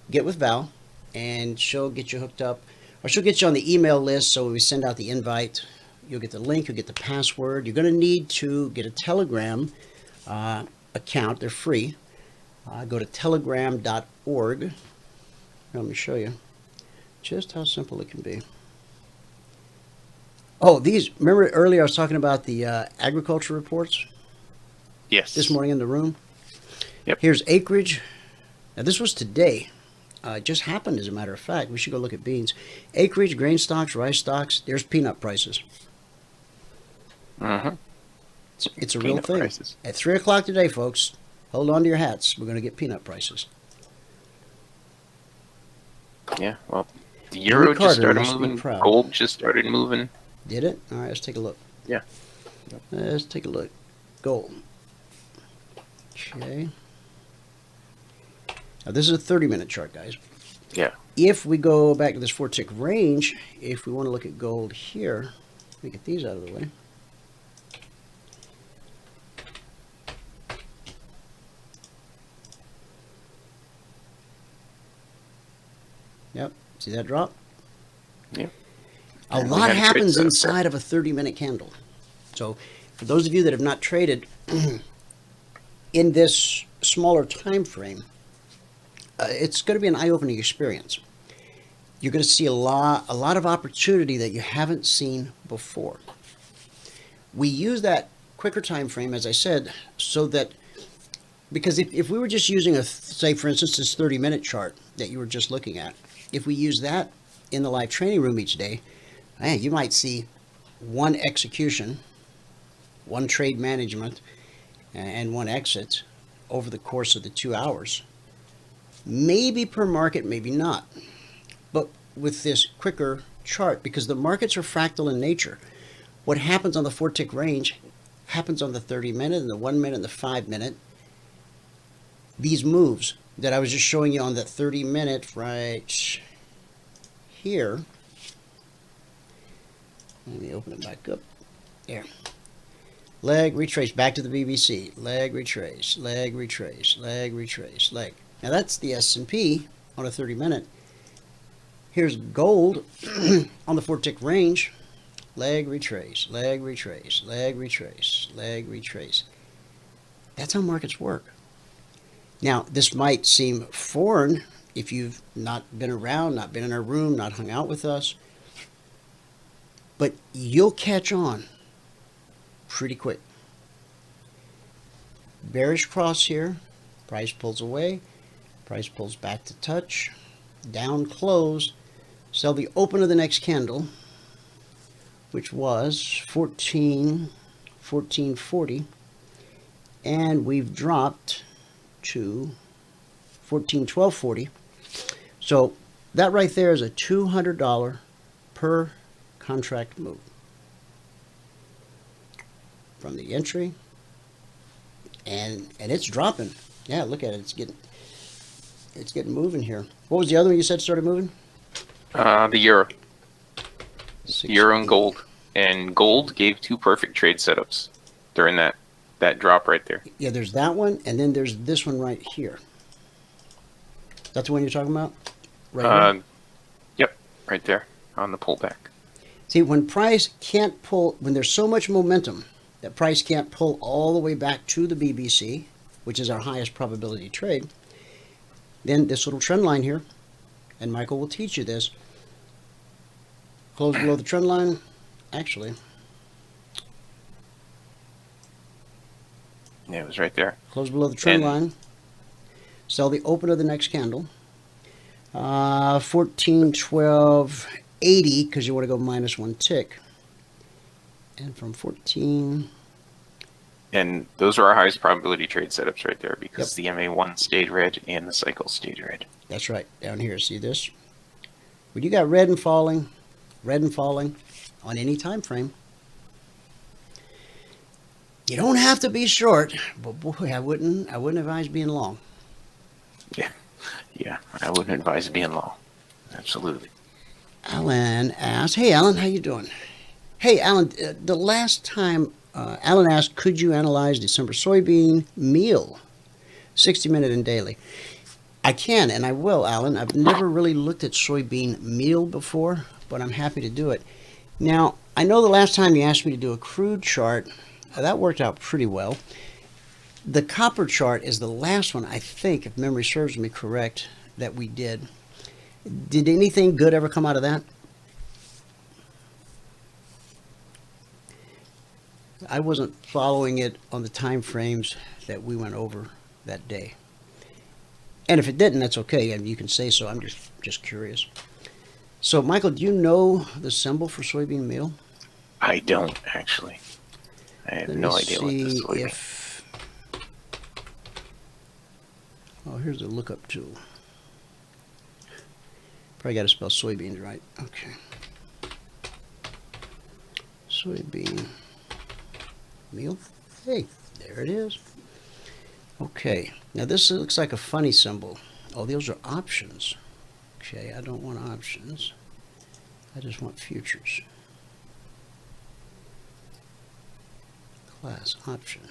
Get with Val, and she'll get you hooked up, or she'll get you on the email list. So when we send out the invite, you'll get the link, you'll get the password. You're going to need to get a Telegram account. They're free. Go to telegram.org. Let me show you just how simple it can be. Oh, remember earlier I was talking about the agriculture reports? Yes. This morning in the room? Yep. Here's acreage. Now this was today. It just happened, as a matter of fact. We should go look at beans. Acreage, grain stocks, rice stocks. There's peanut prices. Uh-huh. It's a real Peanut thing. prices. At 3 o'clock today, folks, hold on to your hats. We're going to get peanut prices. Yeah, well, the euro just started moving. Proud. Gold just started moving. Did it? All right, let's take a look. Yeah. Let's take a look. Gold. Okay. Now, this is a 30-minute chart, guys. Yeah. If we go back to this 4-tick range, if we want to look at gold here, let me get these out of the way. Yep. See that drop? Yep. A lot happens inside of a 30-minute candle. So for those of you that have not traded in this smaller time frame, it's going to be an eye-opening experience. You're going to see a lot of opportunity that you haven't seen before. We use that quicker time frame, as I said, so that, because if we were just using say for instance this 30-minute chart that you were just looking at, if we use that in the live training room each day, man, you might see one execution, one trade management, and one exit over the course of the 2 hours. Maybe per market, maybe not. But with this quicker chart, because the markets are fractal in nature, what happens on the 4-tick range happens on the 30-minute and the 1-minute and the 5-minute. These moves that I was just showing you on the 30-minute right here. Let me open it back up. There. Leg, retrace, back to the BBC. Leg, retrace, leg, retrace, leg, retrace, leg. Now that's the S&P on a 30-minute. Here's gold on the 4-tick range. Leg, retrace, leg, retrace, leg, retrace, leg, retrace. That's how markets work. Now, this might seem foreign if you've not been around, not been in our room, not hung out with us. But you'll catch on pretty quick. Bearish cross here. Price pulls away. Price pulls back to touch. Down close. Sell the open of the next candle, which was 14.40. And we've dropped to 14.12.40. So that right there is a $200 per contract move from the entry, and it's dropping. Yeah, look at it. It's getting moving here. What was the other one you said started moving? The euro. 16. Euro and gold. And gold gave 2 perfect trade setups during that drop right there. Yeah, there's that one, and then there's this one right here. That's the one you're talking about? Right here? Yep, right there on the pullback. See, when price can't pull, when there's so much momentum that price can't pull all the way back to the BBC, which is our highest probability trade, then this little trend line here, and Michael will teach you this, close below the trend line, actually. Yeah, it was right there. Close below the trend line, sell the open of the next candle, 1412.80 because you want to go minus one tick. And from 14. And those are our highest probability trade setups right there because the MA1 stayed red and the cycle stayed red. That's right. Down here, see this? When you got red and falling on any time frame, you don't have to be short, but boy, I wouldn't advise being long. Yeah, I wouldn't advise being long. Absolutely. Alan asked, hey, Alan, how you doing? Hey, Alan, the last time Alan asked, could you analyze December soybean meal, 60-minute and daily? I can, and I will, Alan. I've never really looked at soybean meal before, but I'm happy to do it. Now, I know the last time you asked me to do a crude chart, that worked out pretty well. The copper chart is the last one, I think, if memory serves me correct, that we did. Did anything good ever come out of that? I wasn't following it on the time frames that we went over that day. And if it didn't, that's okay. I mean, you can say so. I'm just curious. So, Michael, do you know the symbol for soybean meal? I don't, actually. I have no idea what this is. If... Oh, here's the lookup tool. Probably got to spell soybeans right. Okay. Soybean meal. Hey, there it is. Okay. Now this looks like a funny symbol. Oh, those are options. Okay, I don't want options. I just want futures. Class option.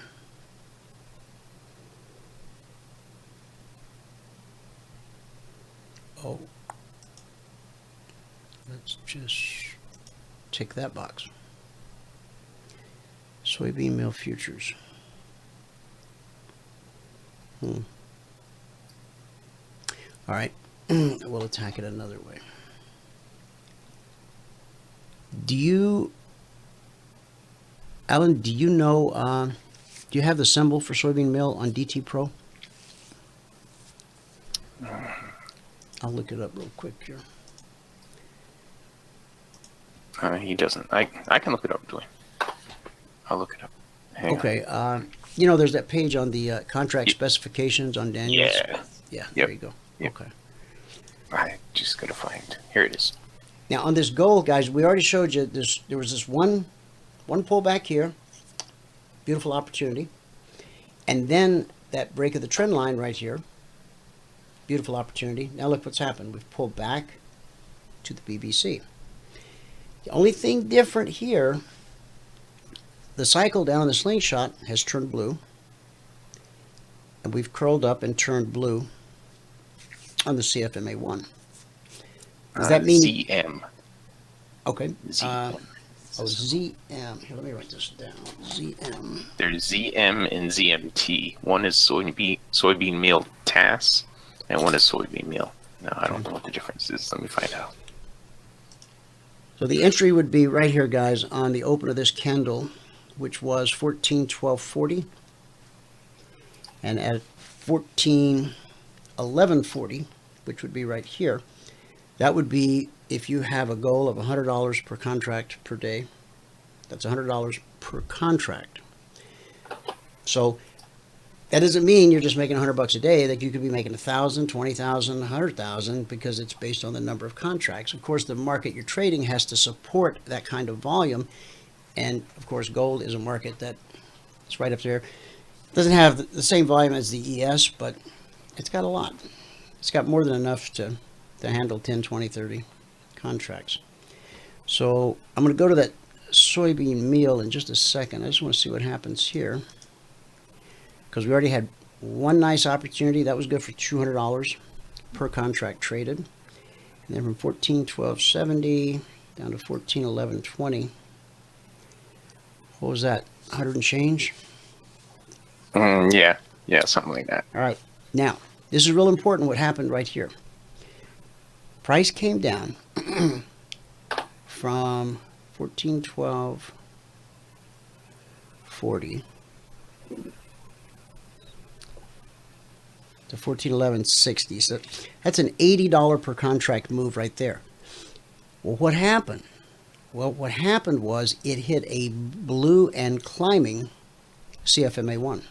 Oh. Let's just tick that box. Soybean meal futures. All right, we'll attack it another way. Alan, do you know, do you have the symbol for soybean meal on DT Pro? I'll look it up real quick here. He doesn't. I can look it up, Dwayne. I'll look it up. Hang on. You know, there's that page on the contract specifications on Daniels. Yeah. There you go. Okay. I just gotta find. Here it is. Now on this gold, guys, we already showed you this. There was this one pullback here, beautiful opportunity, and then that break of the trend line right here, beautiful opportunity. Now look what's happened. We've pulled back to the BBC. The only thing different here, the cycle down in the slingshot has turned blue, and we've curled up and turned blue on the CFMA1. Does that mean ZM? Okay. ZM. ZM. Here, let me write this down. ZM. There's ZM and ZMT. One is soybean meal TAS, and one is soybean meal. Now I don't know what the difference is. Let me find out. So the entry would be right here, guys, on the open of this candle, which was 1412.40, and at 1411.40, which would be right here, that would be if you have a goal of $100 per contract per day. That's $100 per contract. So that doesn't mean you're just making $100 a day. That you could be making 1,000, 20,000, 100,000 because it's based on the number of contracts. Of course, the market you're trading has to support that kind of volume. And of course, gold is a market that is right up there. It doesn't have the same volume as the ES, but it's got a lot. It's got more than enough to handle 10, 20, 30 contracts. So I'm going to go to that soybean meal in just a second. I just want to see what happens here, because we already had one nice opportunity. That was good for $200 per contract traded. And then from 1412.70 down to 1411.20. What was that? 100 and change? Yeah, something like that. All right. Now, this is real important what happened right here. Price came down from 1412.40 to 14.1160. So that's an $80 per contract move right there. Well, what happened? Well, what happened was it hit a blue and climbing CFMA1.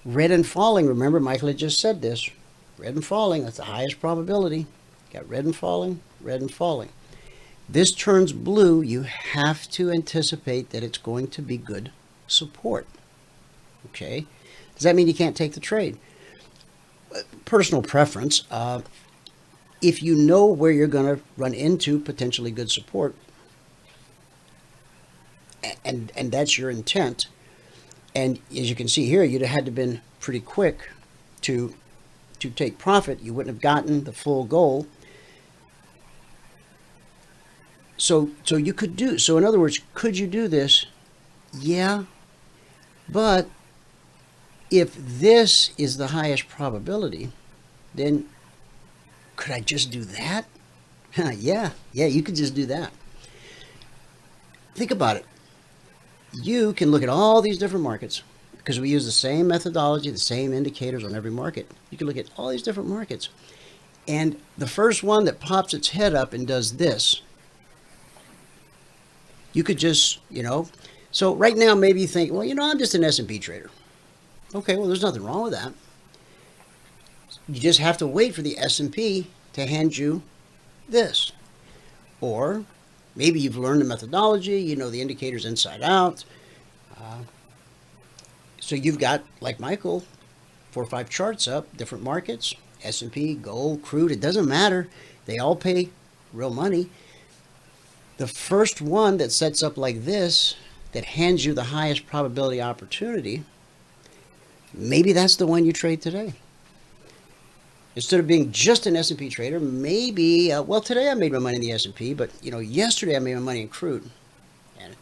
Red and falling, remember Michael had just said this. Red and falling, that's the highest probability. Got red and falling, red and falling. This turns blue, you have to anticipate that it's going to be good support. Okay? Does that mean you can't take the trade? Personal preference. If you know where you're going to run into potentially good support, and that's your intent, and as you can see here, you'd have had to have been pretty quick to take profit. You wouldn't have gotten the full goal. So you could do, so in other words, could you do this? Yeah, but if this is the highest probability, then could I just do that? Yeah, you could just do that. Think about it. You can look at all these different markets because we use the same methodology, the same indicators on every market. You can look at all these different markets. And the first one that pops its head up and does this, you could just, so right now maybe you think, well, I'm just an S&P trader. Okay, well, there's nothing wrong with that. You just have to wait for the S&P to hand you this. Or maybe you've learned the methodology, you know the indicators inside out. So you've got, like Michael, 4 or 5 charts up, different markets, S&P, gold, crude, it doesn't matter. They all pay real money. The first one that sets up like this, that hands you the highest probability opportunity, maybe that's the one you trade today. Instead of being just an S&P trader, maybe, today I made my money in the S&P, but, yesterday I made my money in crude. And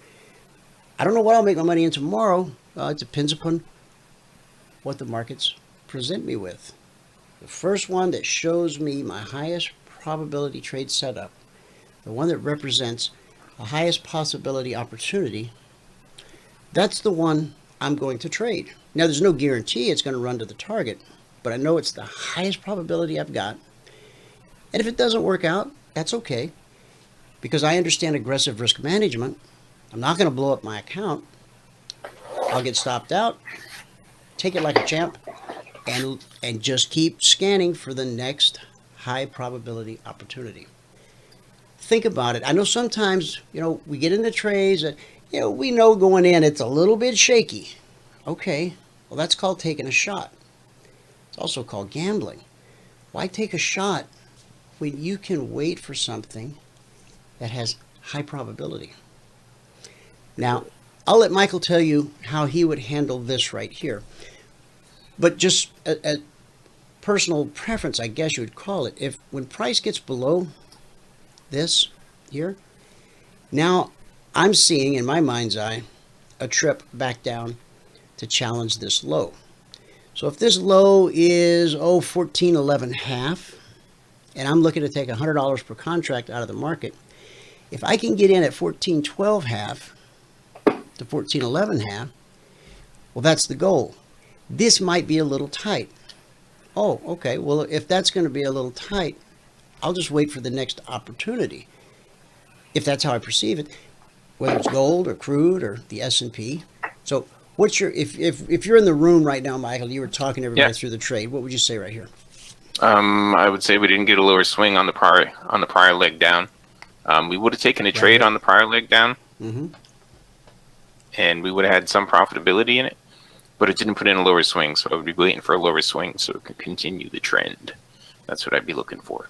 I don't know what I'll make my money in tomorrow. It depends upon what the markets present me with. The first one that shows me my highest probability trade setup, the one that represents the highest possibility opportunity, that's the one I'm going to trade. Now, there's no guarantee it's going to run to the target, but I know it's the highest probability I've got. And if it doesn't work out, that's okay, because I understand aggressive risk management. I'm not going to blow up my account. I'll get stopped out, take it like a champ, and just keep scanning for the next high probability opportunity. Think about it. I know sometimes, we get into trades that, we know going in it's a little bit shaky. Okay, well, that's called taking a shot. It's also called gambling. Why take a shot when you can wait for something that has high probability? Now, I'll let Michael tell you how he would handle this right here. But just a personal preference, I guess you would call it, when price gets below this here, now I'm seeing in my mind's eye a trip back down to challenge this low. So if this low is 14.11.5, and I'm looking to take $100 per contract out of the market, if I can get in at 14.12.5 to 14.11.5, well, that's the goal. This might be a little tight. Oh, okay. Well, if that's going to be a little tight, I'll just wait for the next opportunity. If that's how I perceive it, whether it's gold or crude or the S&P. So what's your, if you're in the room right now, Michael, you were talking to everybody through the trade, what would you say right here? I would say we didn't get a lower swing on the prior leg down. We would have taken a trade on the prior leg down. Mm-hmm. And we would have had some profitability in it, but it didn't put in a lower swing, so I would be waiting for a lower swing so it could continue the trend. That's what I'd be looking for.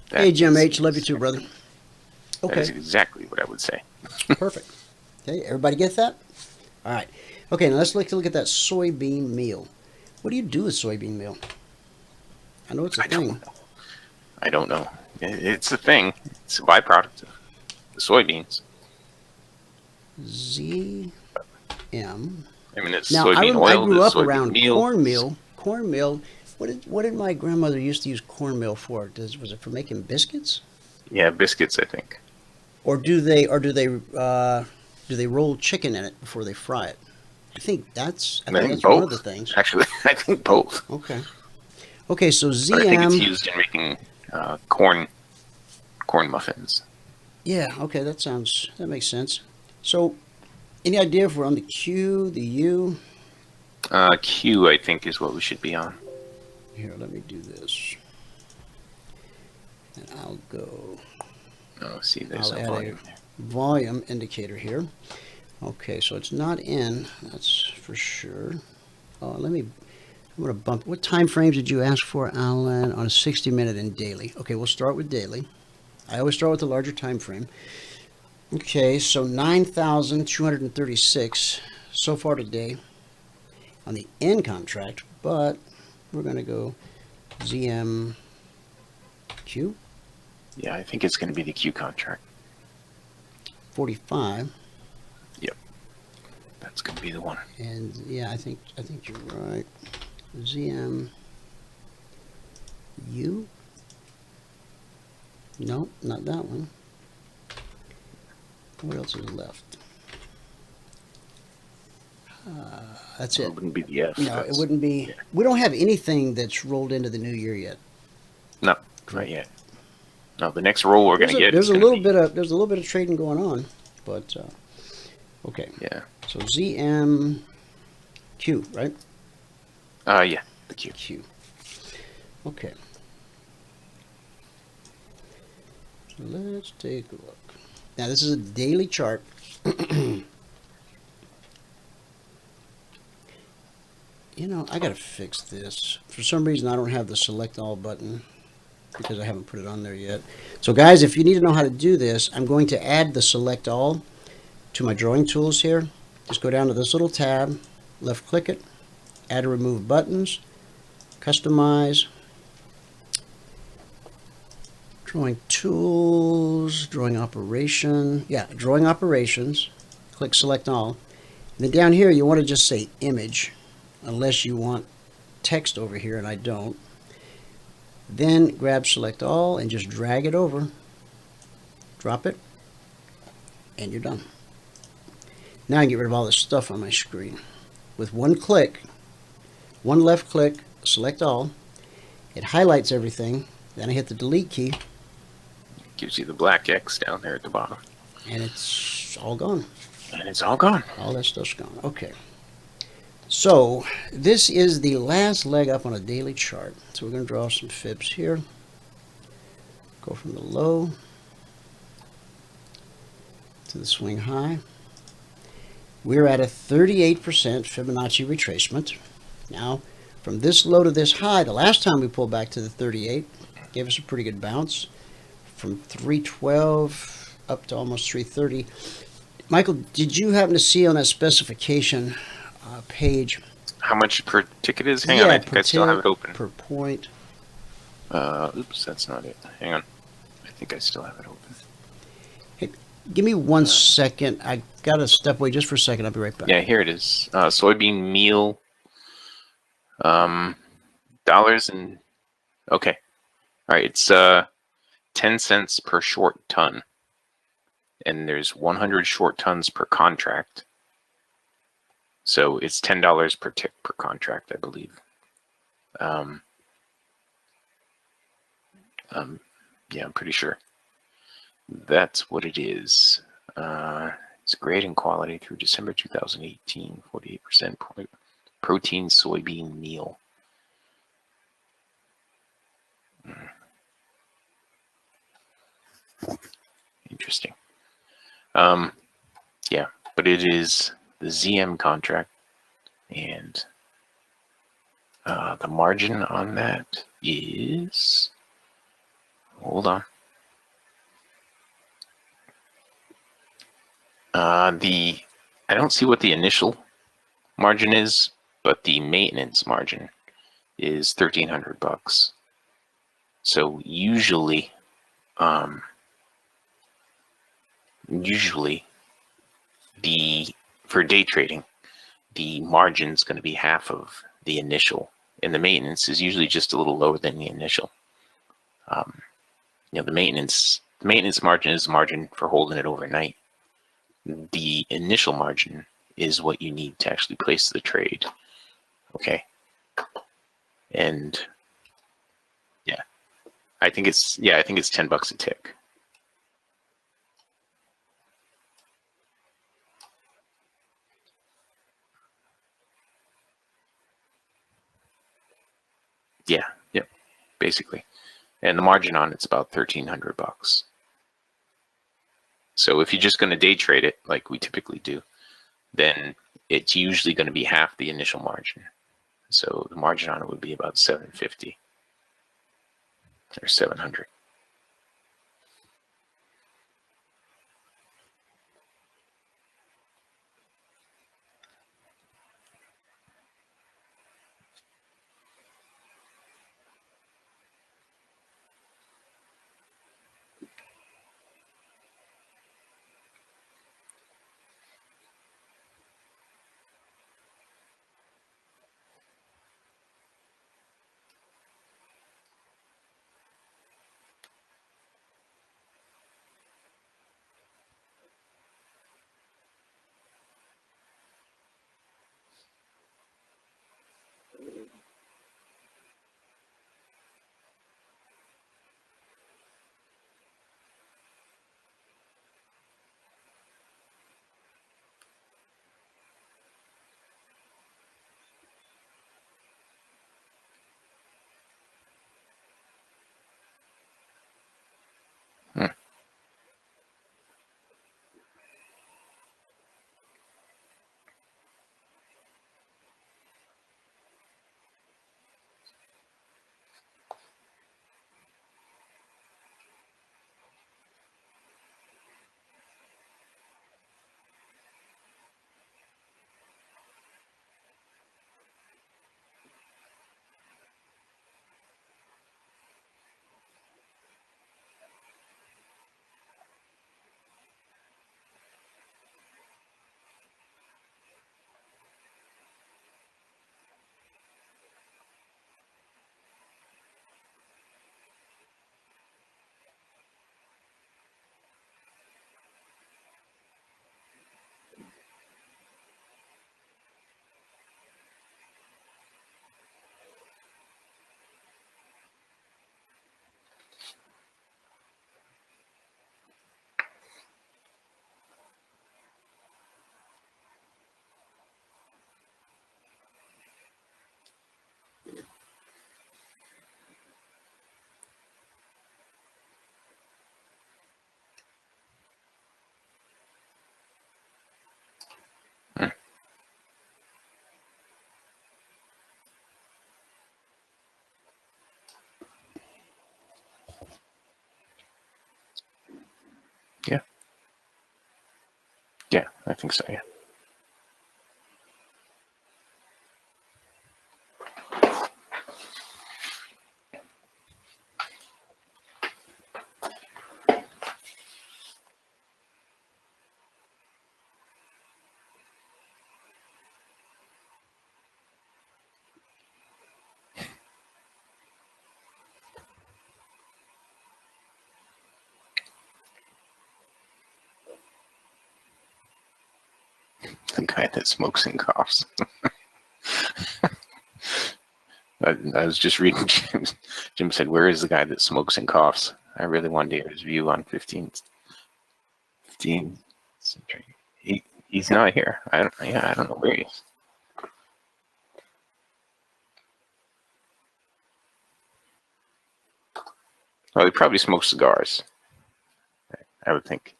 Hey, Jim H., love you too, brother. Okay. That is exactly what I would say. Perfect. Okay, everybody get that? All right. Okay, now let's look at that soybean meal. What do you do with soybean meal? I know it's a thing. I don't know. It's a thing. It's a byproduct of the soybeans. ZM. I mean, it's now, soybean oil. I grew up around meal. cornmeal. Cornmeal. What did my grandmother used to use cornmeal for? Was it for making biscuits? Yeah, biscuits, I think. Or do they roll chicken in it before they fry it? I think that's I think one of both. the things. Actually, I think both. Okay. Okay, so But I think it's ZM. used in making corn muffins. Yeah, okay, that makes sense. So, any idea if we're on the Q, the U? Q, I think, is what we should be on. Here, let me do this. And I'll go. Oh, see, there's I'll no add volume a there. volume indicator here. Okay, so it's not in, that's for sure. Oh, I'm going to bump. What time frames did you ask for, Alan? On a 60-minute and daily. Okay, we'll start with daily. I always start with the larger time frame. Okay, so 9,236 so far today on the N contract, but we're going to go ZMQ. Yeah, I think it's going to be the Q contract. 45. Yep, that's going to be the one. And yeah, I think you're right. ZMU. No, not that one. What else is left? That's it. It wouldn't be the F. No, it wouldn't be. Yeah. We don't have anything that's rolled into the new year yet. No, not yet. No, the next roll we're going to get. There's a little bit of trading going on, but okay. Yeah. So ZMQ, right? Yeah, the Q. Q. Okay. So let's take a look. Now this is a daily chart. You know, I gotta fix this. For some reason, I don't have the select all button because I haven't put it on there yet. So guys, if you need to know how to do this, I'm going to add the select all to my drawing tools here. Just go down to this little tab, left click it, add or remove buttons, customize, drawing tools, drawing operation. Yeah, drawing operations. Click select all. And then down here, you want to just say image, unless you want text over here, and I don't. Then grab select all and just drag it over, drop it, and you're done. Now I can get rid of all this stuff on my screen. With one click, one left click, select all, it highlights everything, then I hit the delete key. Gives you the black X down there at the bottom. And it's all gone. And it's all gone. All that stuff's gone. Okay. So this is the last leg up on a daily chart. So we're going to draw some fibs here. Go from the low to the swing high. We're at a 38% Fibonacci retracement. Now, from this low to this high, the last time we pulled back to the 38, gave us a pretty good bounce. From 312 up to almost 330. Michael, did you happen to see on that specification page How much per ticket is? Hang on, I think I still have it open. Per point. Oops, that's not it. Hang on. I think I still have it open. Hey, give me 1 second. I got to step away just for a second. I'll be right back. Yeah, here it is. Soybean meal. Dollars and... Okay. All right, it's 10 cents per short ton. And there's 100 short tons per contract. So it's $10 per tick per contract, I believe. Yeah, I'm pretty sure. That's what it is. It's grade and quality through December 2018, 48% protein soybean meal. Interesting. Yeah, but it is the ZM contract, and the margin on that is, hold on. I don't see what the initial margin is, but the maintenance margin is $1,300. So usually, for day trading, the margin is going to be half of the initial, and the maintenance is usually just a little lower than the initial. The maintenance margin is the margin for holding it overnight. The initial margin is what you need to actually place the trade. Okay. And yeah, I think it's $10 a tick. Yeah, yep, basically. And the margin on it's about $1,300. So if you're just going to day trade it like we typically do, then it's usually going to be half the initial margin. So the margin on it would be about 750 or 700. Yeah. Yeah, I think so, yeah. The guy that smokes and coughs. I was just reading Jim said, where is the guy that smokes and coughs? I really wanted to hear his view on 15th century. He's not here. I don't know where he is. Well, he probably smokes cigars, I would think.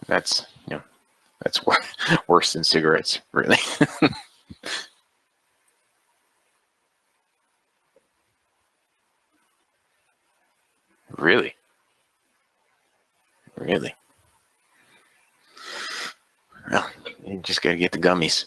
That's worse than cigarettes, really. Really? Really? Well, you just got to get the gummies.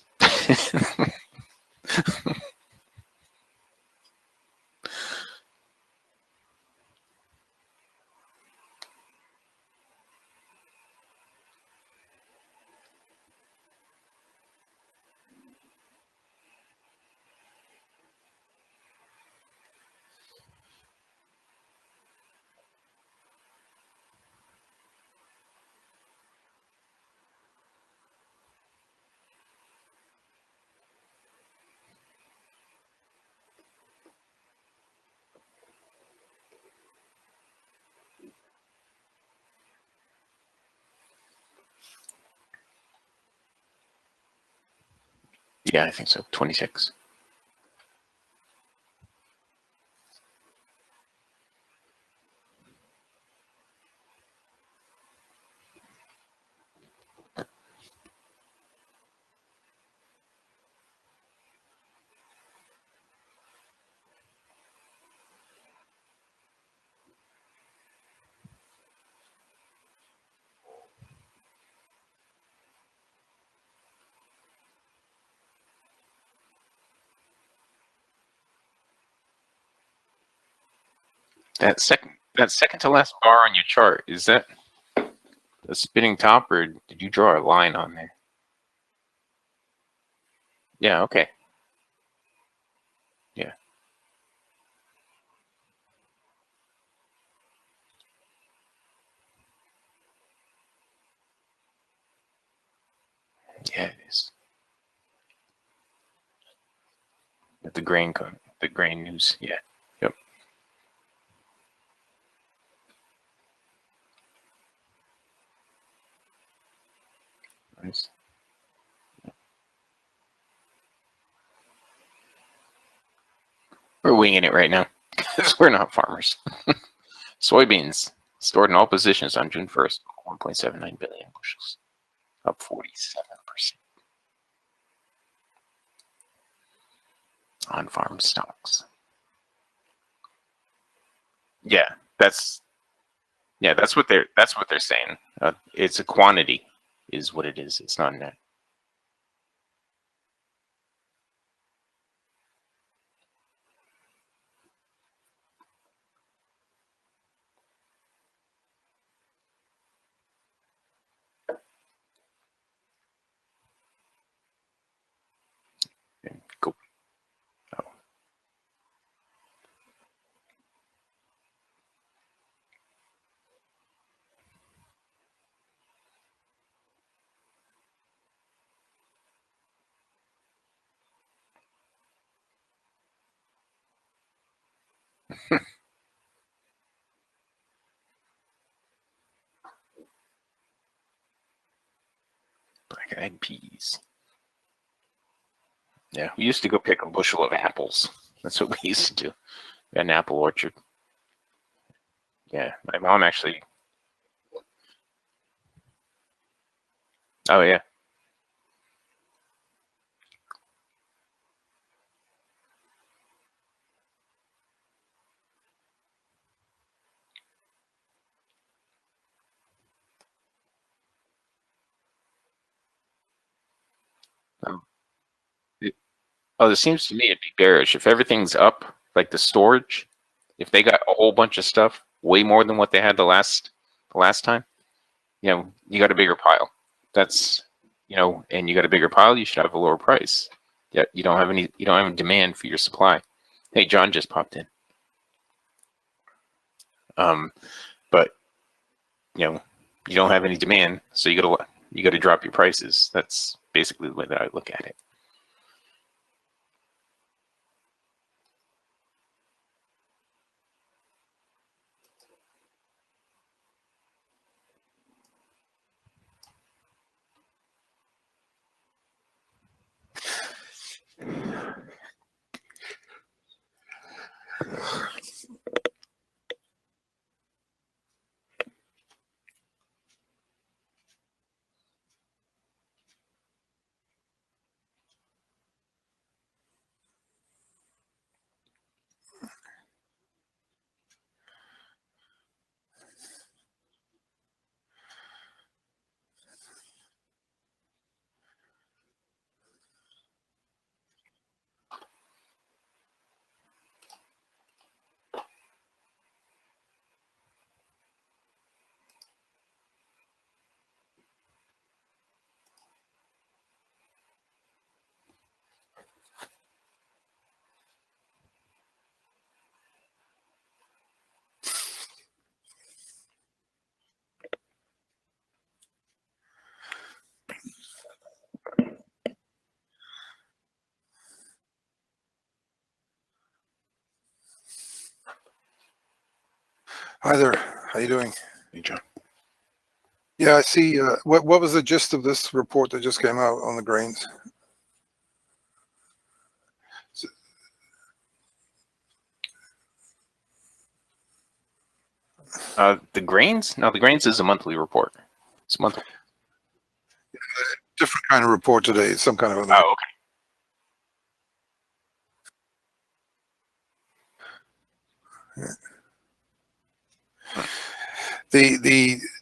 Yeah, I think so. 26. That second to last bar on your chart, is that a spinning top, or did you draw a line on there? Yeah, okay. Yeah. Yeah, it is. The grain the grain news. Yeah. Yep. Nice. We're winging it right now because we're not farmers. Soybeans stored in all positions on June 1st, 1.79 billion bushels, up 47%. On-farm stocks. Yeah, that's what they're saying. It's a quantity, is what it is. It's not net. Cool. Oh. Black-eyed peas. Yeah, we used to go pick a bushel of apples. That's what we used to do. We had an apple orchard. Yeah, my mom actually. Oh yeah. Um, it seems to me it'd be bearish if everything's up, like the storage. If they got a whole bunch of stuff, way more than what they had the last time, you got a bigger pile. That's and you got a bigger pile, you should have a lower price. Yet you don't have any demand for your supply. Hey, John just popped in. But you don't have any demand, so you gotta drop your prices. That's basically the way that I look at it. Hi there. How you doing? Hey, John. Yeah, I see. What was the gist of this report that just came out on the grains? The grains? No, the grains is a monthly report. It's monthly. Different kind of report today. Some kind of. Oh, okay.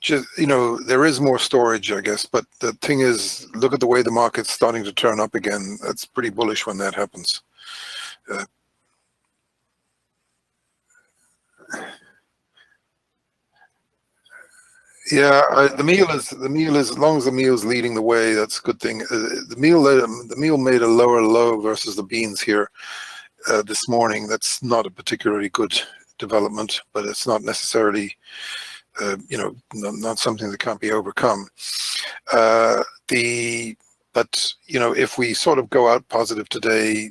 Just, there is more storage, I guess, but the thing is, look at the way the market's starting to turn up again. That's pretty bullish when that happens. Yeah, the meal is as long as the meal is leading the way, that's a good thing. The meal made a lower low versus the beans here this morning. That's not a particularly good development, but it's not necessarily not something that can't be overcome. But if we sort of go out positive today,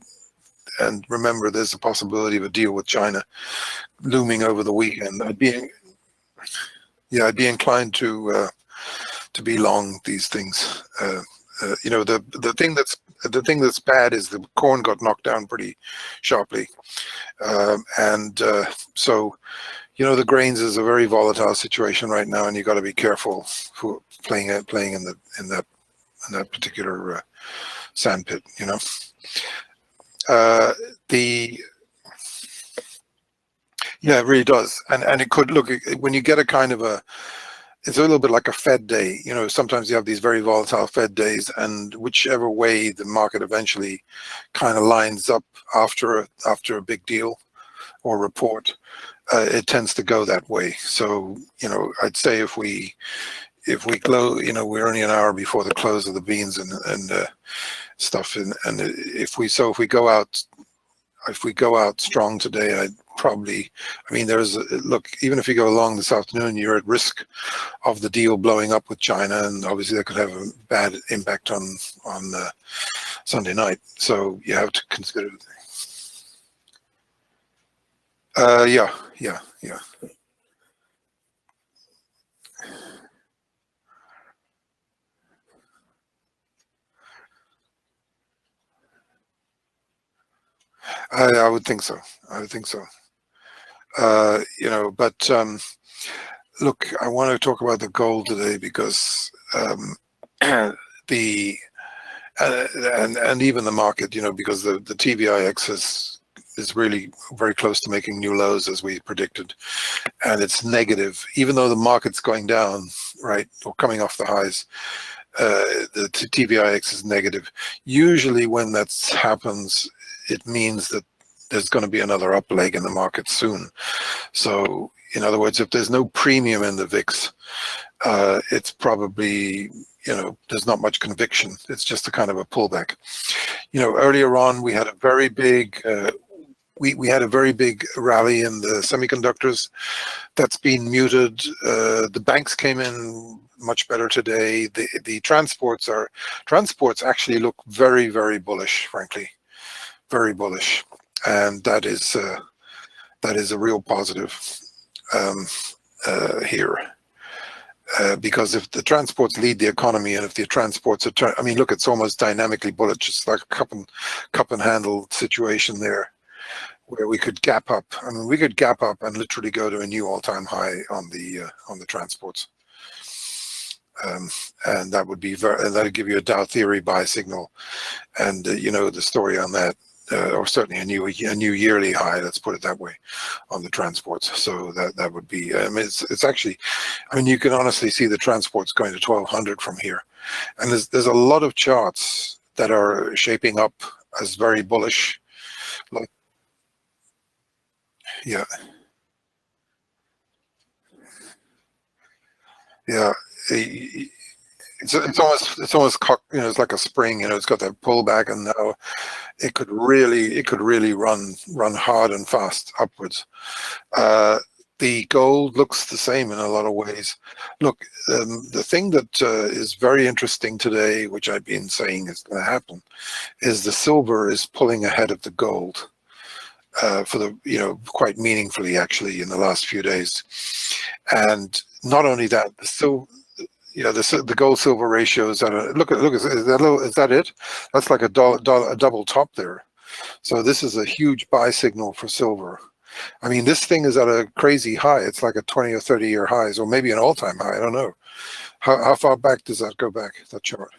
and remember, there's a possibility of a deal with China looming over the weekend, I'd be inclined to be long these things. The thing that's bad is the corn got knocked down pretty sharply, so the grains is a very volatile situation right now, and you got to be careful for playing in that particular sand pit. Yeah, it really does, and it could look when you get a kind of it's a little bit like a Fed day. Sometimes you have these very volatile Fed days, and whichever way the market eventually kind of lines up after a big deal or report, it tends to go that way. So I'd say if we close, we're only an hour before the close of the beans and stuff, and if we go out strong today, I'd probably, look, even if you go along this afternoon, you're at risk of the deal blowing up with China, and obviously that could have a bad impact on Sunday night. So you have to consider. Yeah. I would think so. But look, I want to talk about the gold today because and even the market, because the TVIX is really very close to making new lows as we predicted, and it's negative, even though the market's going down, right, or coming off the highs. The TVIX is negative. Usually when that happens, it means that there's going to be another up leg in the market soon. So in other words, if there's no premium in the VIX, it's probably, there's not much conviction. It's just a kind of a pullback. Earlier on, we had a very big we had a very big rally in the semiconductors. That's been muted. The banks came in much better today. The transports actually look very, very bullish, frankly, very bullish, and that is a real positive here. Because if the transports lead the economy, and if the transports are, look, it's almost dynamically bullish. It's like a cup and handle situation there, where we could gap up. We could gap up and literally go to a new all-time high on the transports, and that would be that'd give you a Dow theory buy signal, and the story on that. Or certainly a new yearly high. Let's put it that way, on the transports. So that would be. It's actually. You can honestly see the transports going to 1200 from here, and there's a lot of charts that are shaping up as very bullish. Like, yeah. It's almost it's like a spring. It's got that pullback, and now it could really run hard and fast upwards. The gold looks the same in a lot of ways. Look, the thing that is very interesting today, which I've been saying is going to happen, is the silver is pulling ahead of the gold for the quite meaningfully, actually, in the last few days. And not only that, the gold silver ratio is at look, is that it? That's like a double top there. So this is a huge buy signal for silver. I mean, this thing is at a crazy high. It's like a 20 or 30-year highs, or maybe an all-time high. I don't know. How far back does that go back, that chart?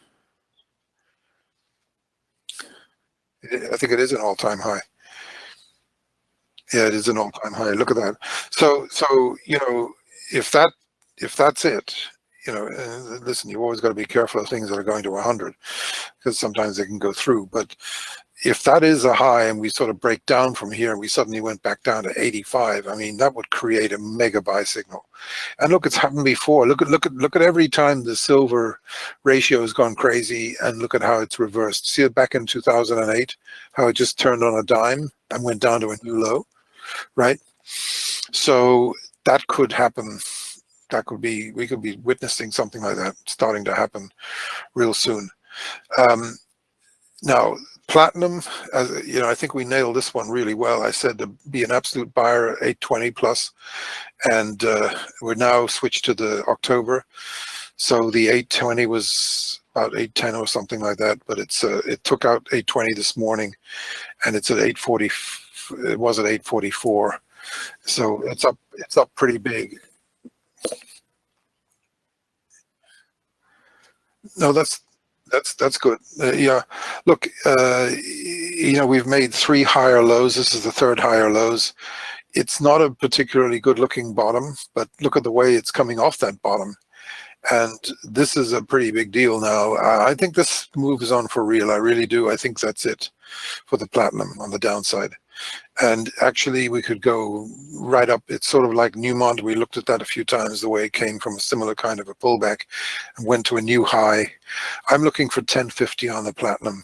I think it is an all-time high. Yeah, it is an all-time high. Look at that. So if that's it, listen, you've always got to be careful of things that are going to 100, because sometimes they can go through. But if that is a high and we sort of break down from here and we suddenly went back down to 85, I mean, that would create a mega buy signal. And look, it's happened before. Look at every time the silver ratio has gone crazy, and look at how it's reversed. See it back in 2008, how it just turned on a dime and went down to a new low, right? So that could happen. We could be witnessing something like that starting to happen real soon. Now, platinum, I think we nailed this one really well. I said to be an absolute buyer at 820 plus, and we're now switched to the October. So the 820 was about 810 or something like that, but it took out 820 this morning, and it's at 840. It was at 844, so it's up pretty big. No, that's good. Yeah, look, we've made 3 higher lows. This is the 3rd higher lows. It's not a particularly good looking bottom, but look at the way it's coming off that bottom. And this is a pretty big deal now. I think this move is on for real. I really do. I think that's it for the platinum on the downside. And actually, we could go right up. It's sort of like Newmont. We looked at that a few times, the way it came from a similar kind of a pullback and went to a new high. I'm looking for 1050 on the platinum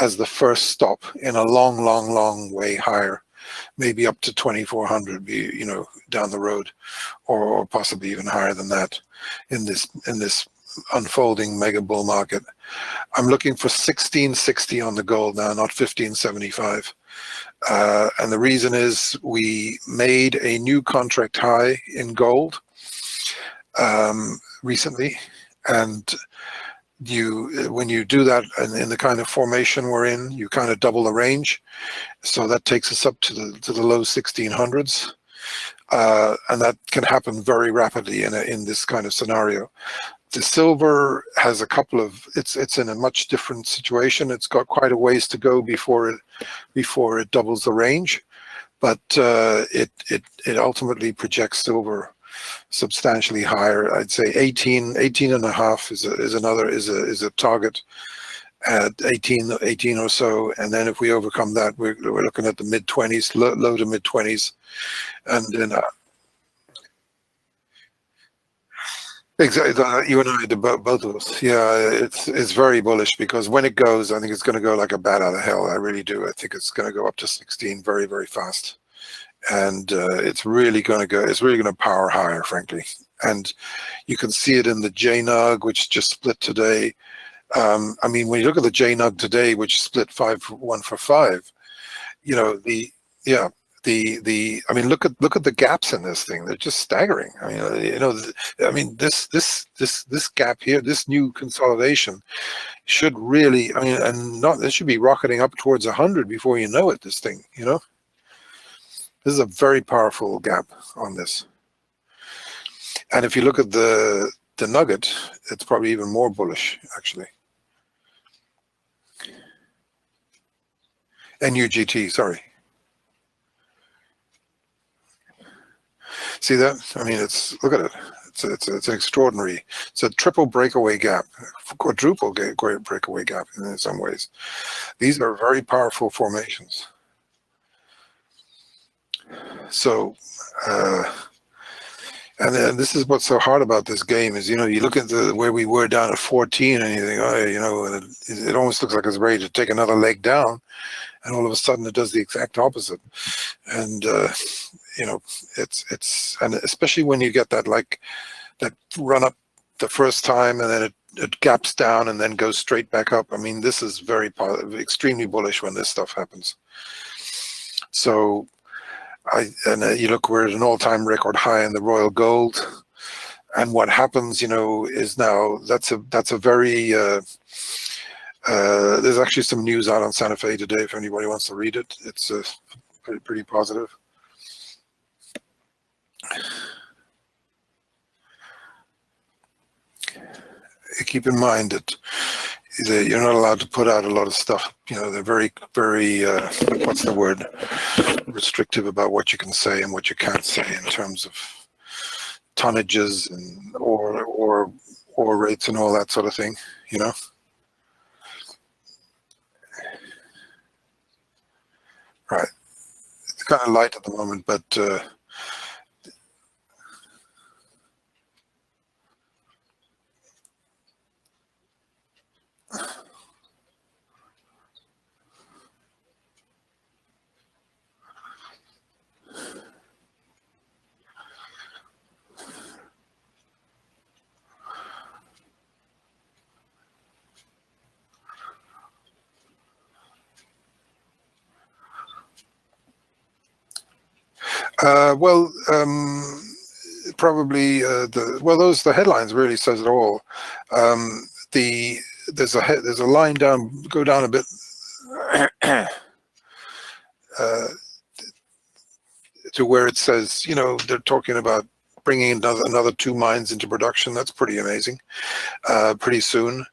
as the first stop in a long, long, long way higher, maybe up to 2400, down the road, or possibly even higher than that in this unfolding mega bull market. I'm looking for 1660 on the gold now, not 1575. And the reason is we made a new contract high in gold recently, and when you do that in the kind of formation we're in, you kind of double the range. So that takes us up to the low 1600s, and that can happen very rapidly in this kind of scenario. The silver has a couple of, it's in a much different situation. It's got quite a ways to go before it doubles the range, but it ultimately projects silver substantially higher. I'd say 18 and a half is a target at 18 or so, and then if we overcome that, we're looking at the mid 20s, low to mid 20s, and then exactly, you and I, both of us. Yeah, it's very bullish, because when it goes, I think it's going to go like a bat out of hell. I really do. I think it's going to go up to 16 very, very fast, and it's really going to go. It's really going to power higher, frankly. And you can see it in the JNUG, which just split today. I mean, when you look at the JNUG today, which split 1 for 5, I mean, look at the gaps in this thing. They're just staggering. I mean, this gap here, this new consolidation should really, it should be rocketing up towards 100 before you know it. This thing, this is a very powerful gap on this. And if you look at the nugget, it's probably even more bullish, actually. NUGT, sorry. See that? I mean, look at it. It's extraordinary. It's a triple breakaway gap, quadruple breakaway gap in some ways. These are very powerful formations. So, and this is what's so hard about this game is, you look at where we were down at 14 and you think, it almost looks like it's ready to take another leg down, and all of a sudden it does the exact opposite. And it's and especially when you get that run up the first time and then it gaps down and then goes straight back up. I mean, this is very positive, extremely bullish when this stuff happens. So you look, we're at an all-time record high in the Royal Gold, and what happens, is now that's a very there's actually some news out on Santa Fe today if anybody wants to read it. It's pretty positive. Keep in mind that you're not allowed to put out a lot of stuff. They're very, very, what's the word? Restrictive about what you can say and what you can't say in terms of tonnages and or rates and all that sort of thing. Right. It's kind of light at the moment, but well, probably the headlines really says it all. There's a line down, go down a bit. To where it says, they're talking about bringing another 2 mines into production. That's pretty amazing, pretty soon.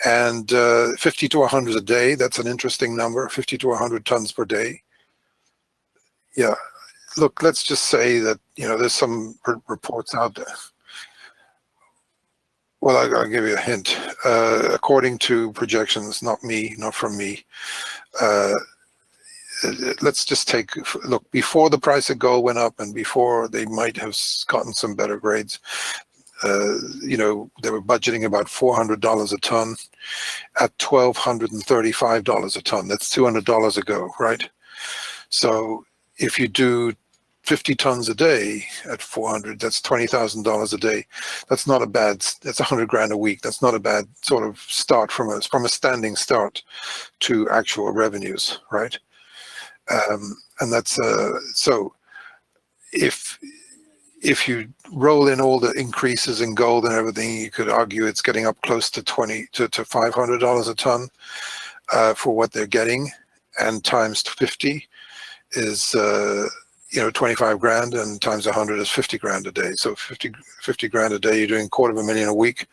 And 50 to 100 a day, that's an interesting number, 50 to 100 tons per day. Yeah, look, let's just say that, there's some reports out there. Well, I'll give you a hint. According to projections, not from me, let's just look, before the price of gold went up and before they might have gotten some better grades, they were budgeting about $400 a ton at $1,235 a ton. That's $200 a go, right? So if you do 50 tons a day at 400, that's $20,000 a day. That's not a bad, that's 100 grand a week. That's not a bad sort of start from a standing start to actual revenues, right? And that's so if you roll in all the increases in gold and everything, you could argue it's getting up close to $500 a ton for what they're getting, and times 50 is 25 grand, and times 100 is 50 grand a day. So 50 grand a day, you're doing $250,000 a week,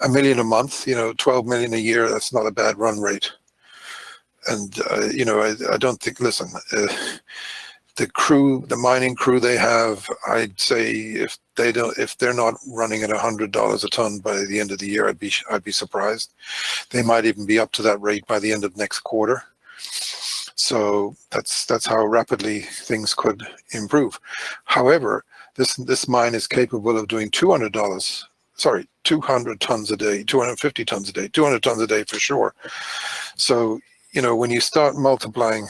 $1 million a month, 12 million a year. That's not a bad run rate. And I don't think, listen, the mining crew they have, I'd say if they're not running at $100 a ton by the end of the year, I'd be surprised. They might even be up to that rate by the end of next quarter. So that's how rapidly things could improve. However, this mine is capable of doing $200 tons a day, 250 tons a day, 200 tons a day for sure. So when you start multiplying,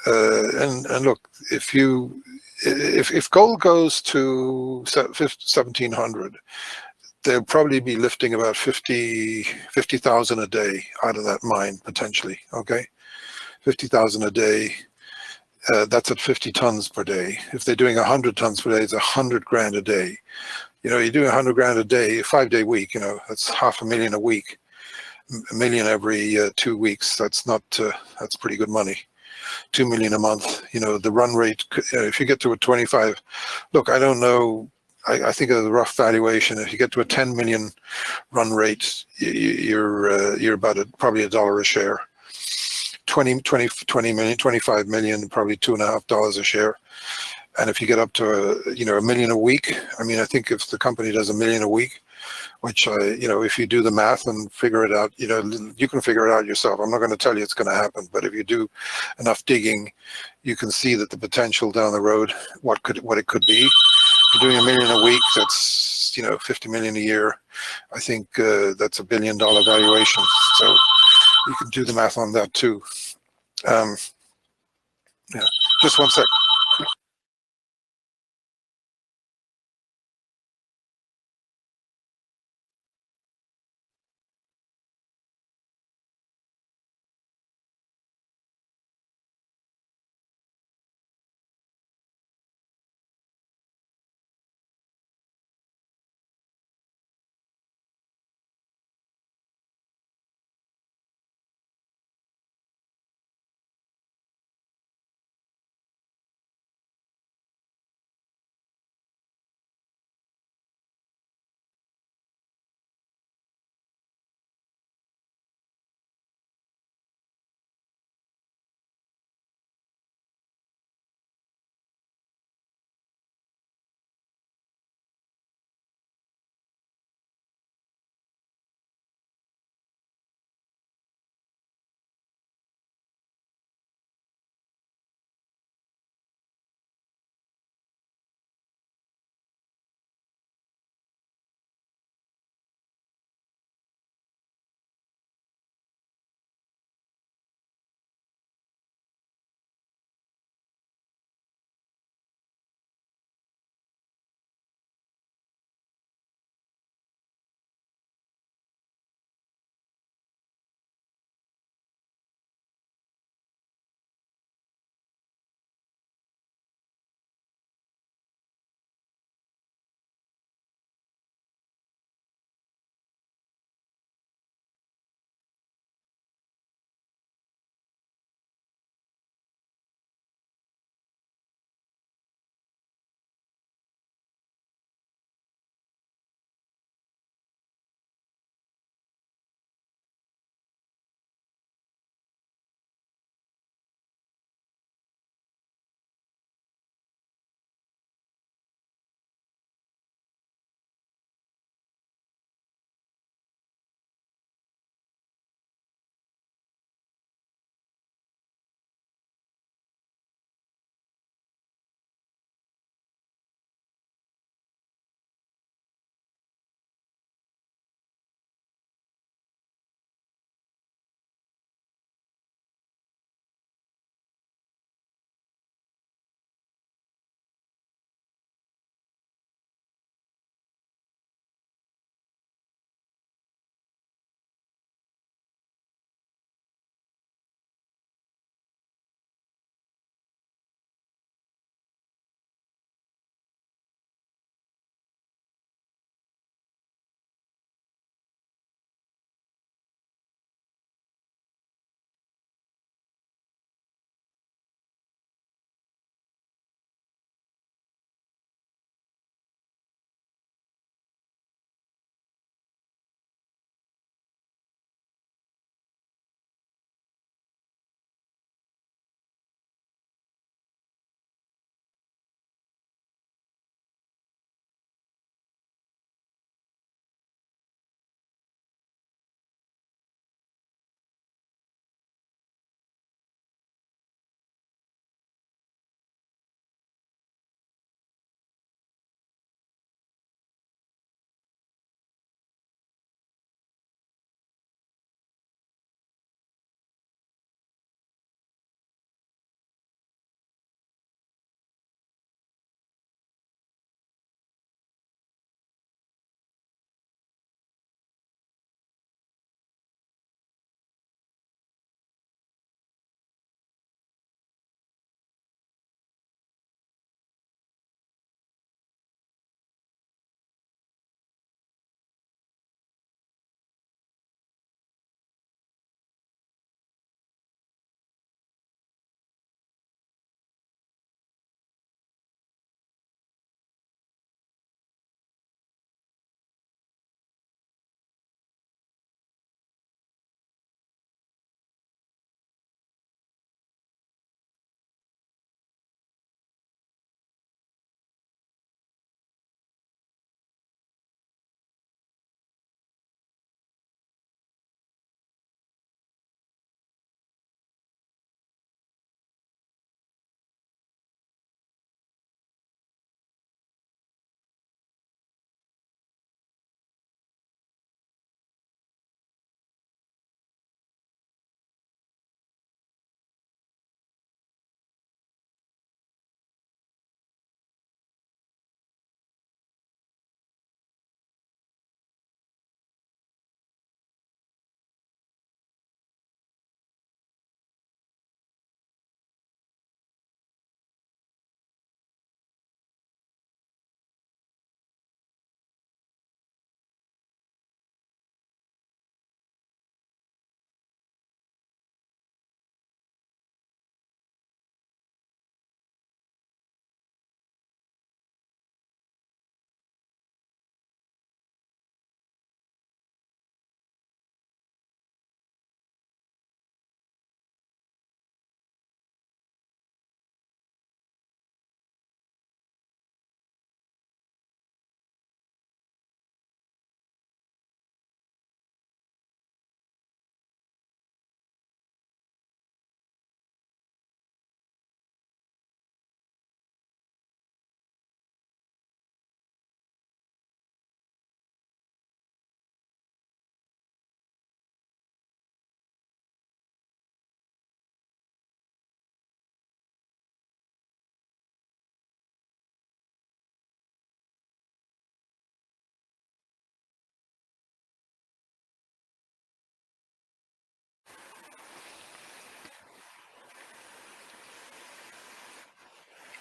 and look, if gold goes to 1,700, they'll probably be lifting about 50,000 a day out of that mine potentially. Okay, 50,000 a day. That's at 50 tons per day. If they're doing 100 tons per day, it's 100 grand a day. You're doing 100 grand a day, a 5-day week. That's $500,000 a week. $1 million every 2 weeks. That's pretty good money. $2 million a month. The run rate, if you get to a 25, look, I don't know. I think of the rough valuation. If you get to a 10 million run rate, you're about probably $1 a share. 20 million, 25 million, probably $2.50 a share. And if you get up to $1 million a week, I think if the company does $1 million a week, which if you do the math and figure it out, you can figure it out yourself. I'm not going to tell you it's going to happen, but if you do enough digging, you can see that the potential down the road, what it could be. If you're doing $1 million a week, that's 50 million a year. I think that's $1 billion valuation. So you can do the math on that too. Yeah, just one sec.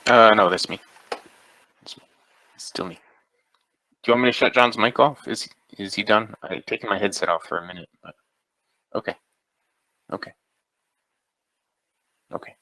No, that's me. It's still me. Do you want me to shut John's mic off? Is he done? I taken my headset off for a minute. But... Okay. Okay. Okay.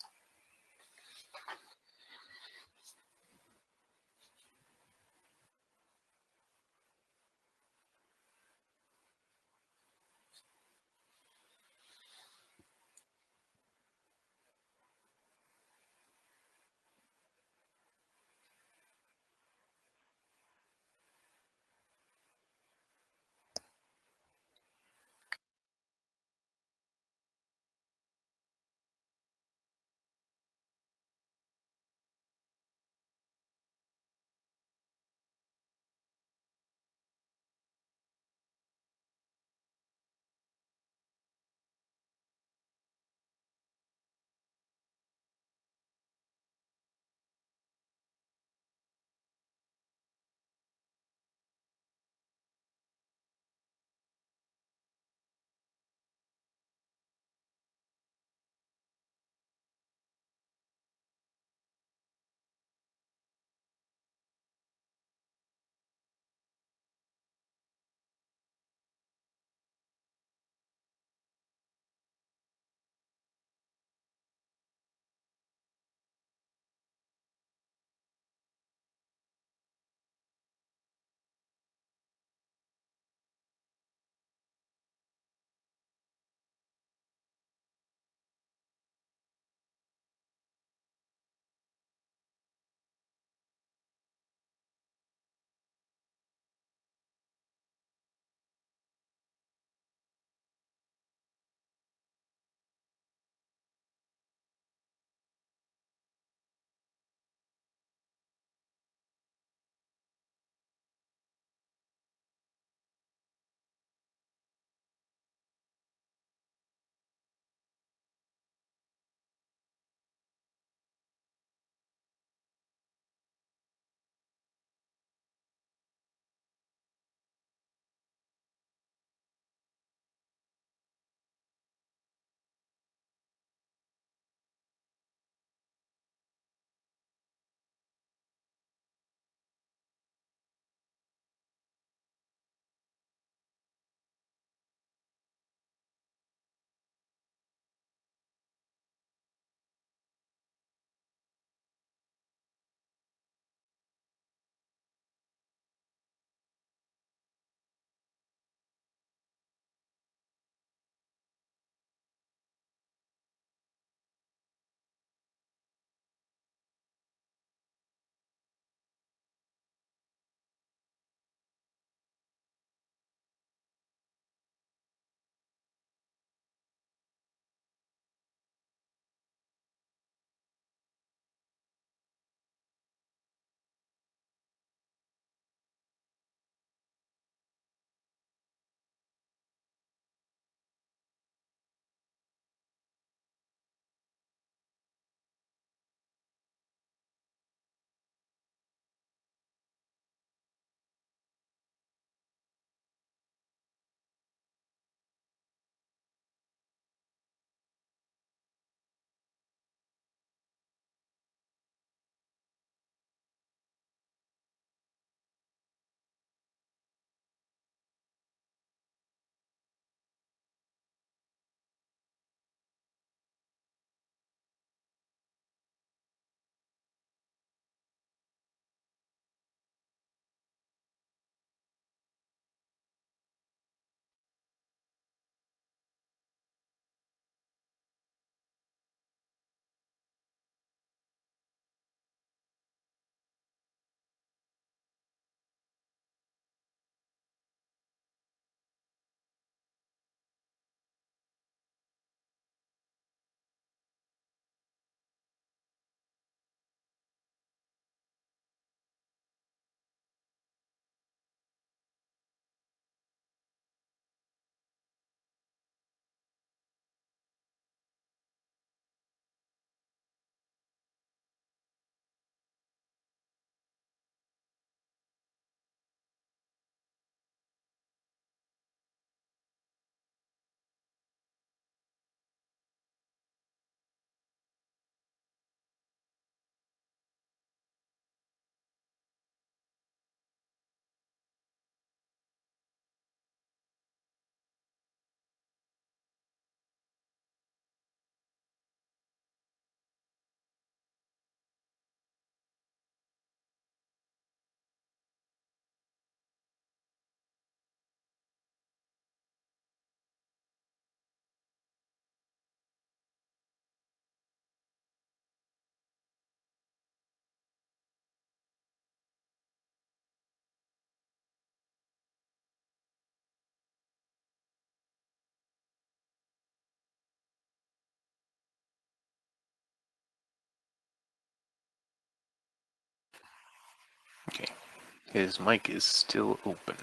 His mic is still open.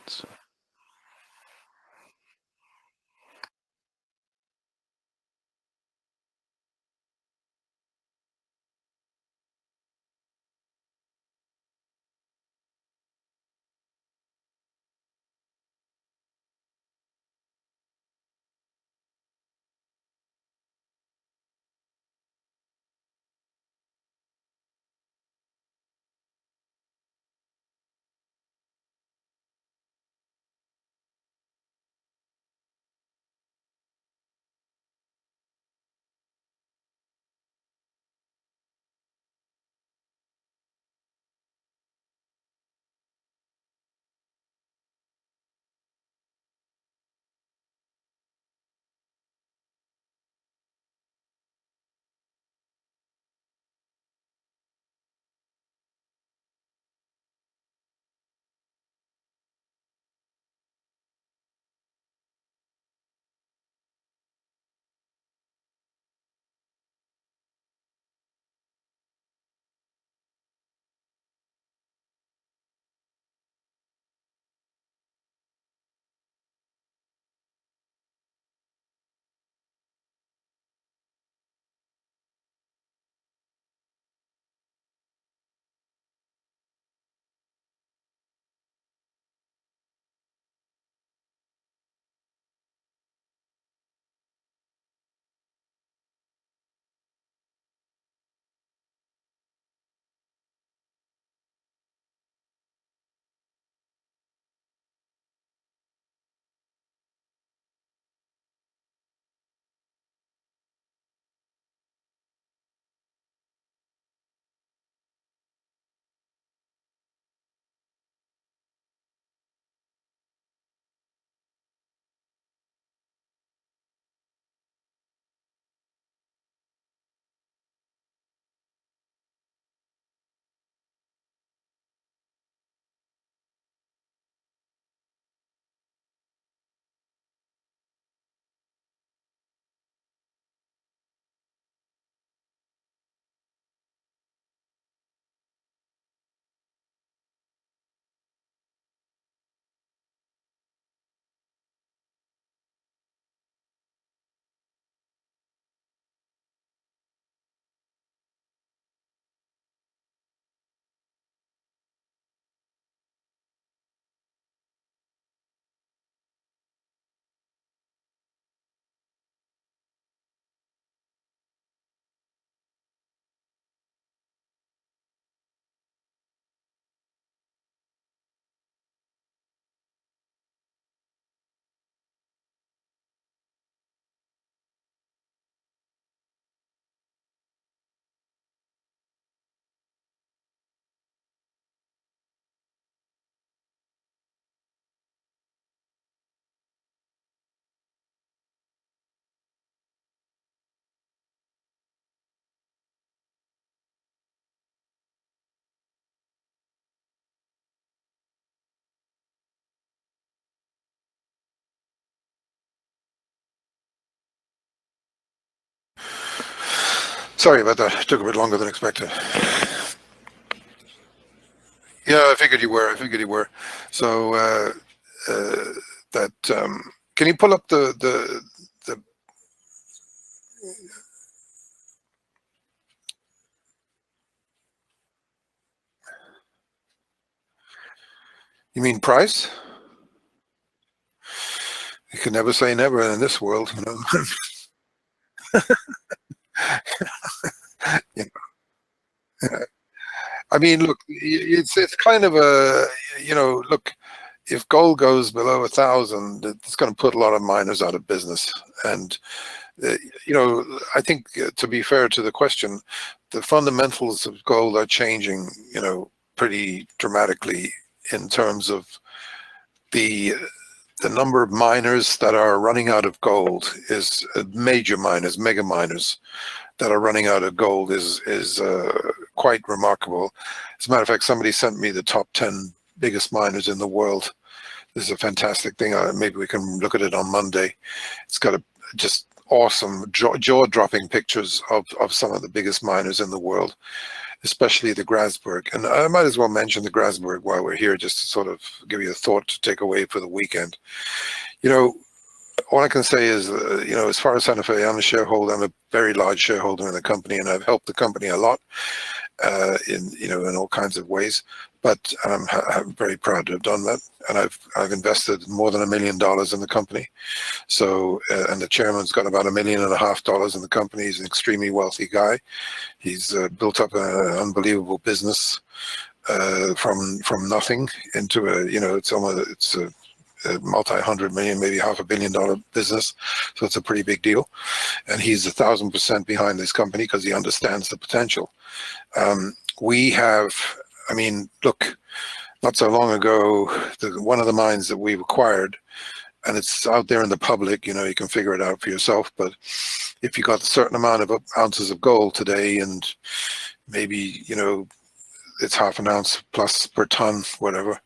So. Sorry about that. It took a bit longer than expected. Yeah, I figured you were. So can you pull up the you mean price? You can never say never in this world, you know. Yeah. I mean, look, it's kind of a, you know, look, if gold goes below 1,000, it's going to put a lot of miners out of business. And you know, I think to be fair to the question, the fundamentals of gold are changing, you know, pretty dramatically in terms of the number of miners that are running out of gold is major miners, mega miners that are running out of gold is quite remarkable. As a matter of fact, somebody sent me the top 10 biggest miners in the world. This is a fantastic thing. Maybe we can look at it on Monday. It's got a just awesome jaw-dropping pictures of some of the biggest miners in the world. especially the Grasberg. And I might as well mention the Grasberg while we're here, just to sort of give you a thought to take away for the weekend. You know, all I can say is, you know, as far as Santa Fe, I'm a shareholder. I'm a very large shareholder in the company, and I've helped the company a lot in all kinds of ways. But I'm very proud to have done that, and I've invested more than $1 million in the company. So, and the chairman's got about $1.5 million in the company. He's an extremely wealthy guy. He's built up an unbelievable business from nothing into it's a multi-100 million, maybe $500 million business. So it's a pretty big deal. And he's 1,000% behind this company because he understands the potential. Look, not so long ago, one of the mines that we've acquired, and it's out there in the public, you know, you can figure it out for yourself. But if you got a certain amount of ounces of gold today, and maybe, you know, it's half an ounce plus per ton, whatever,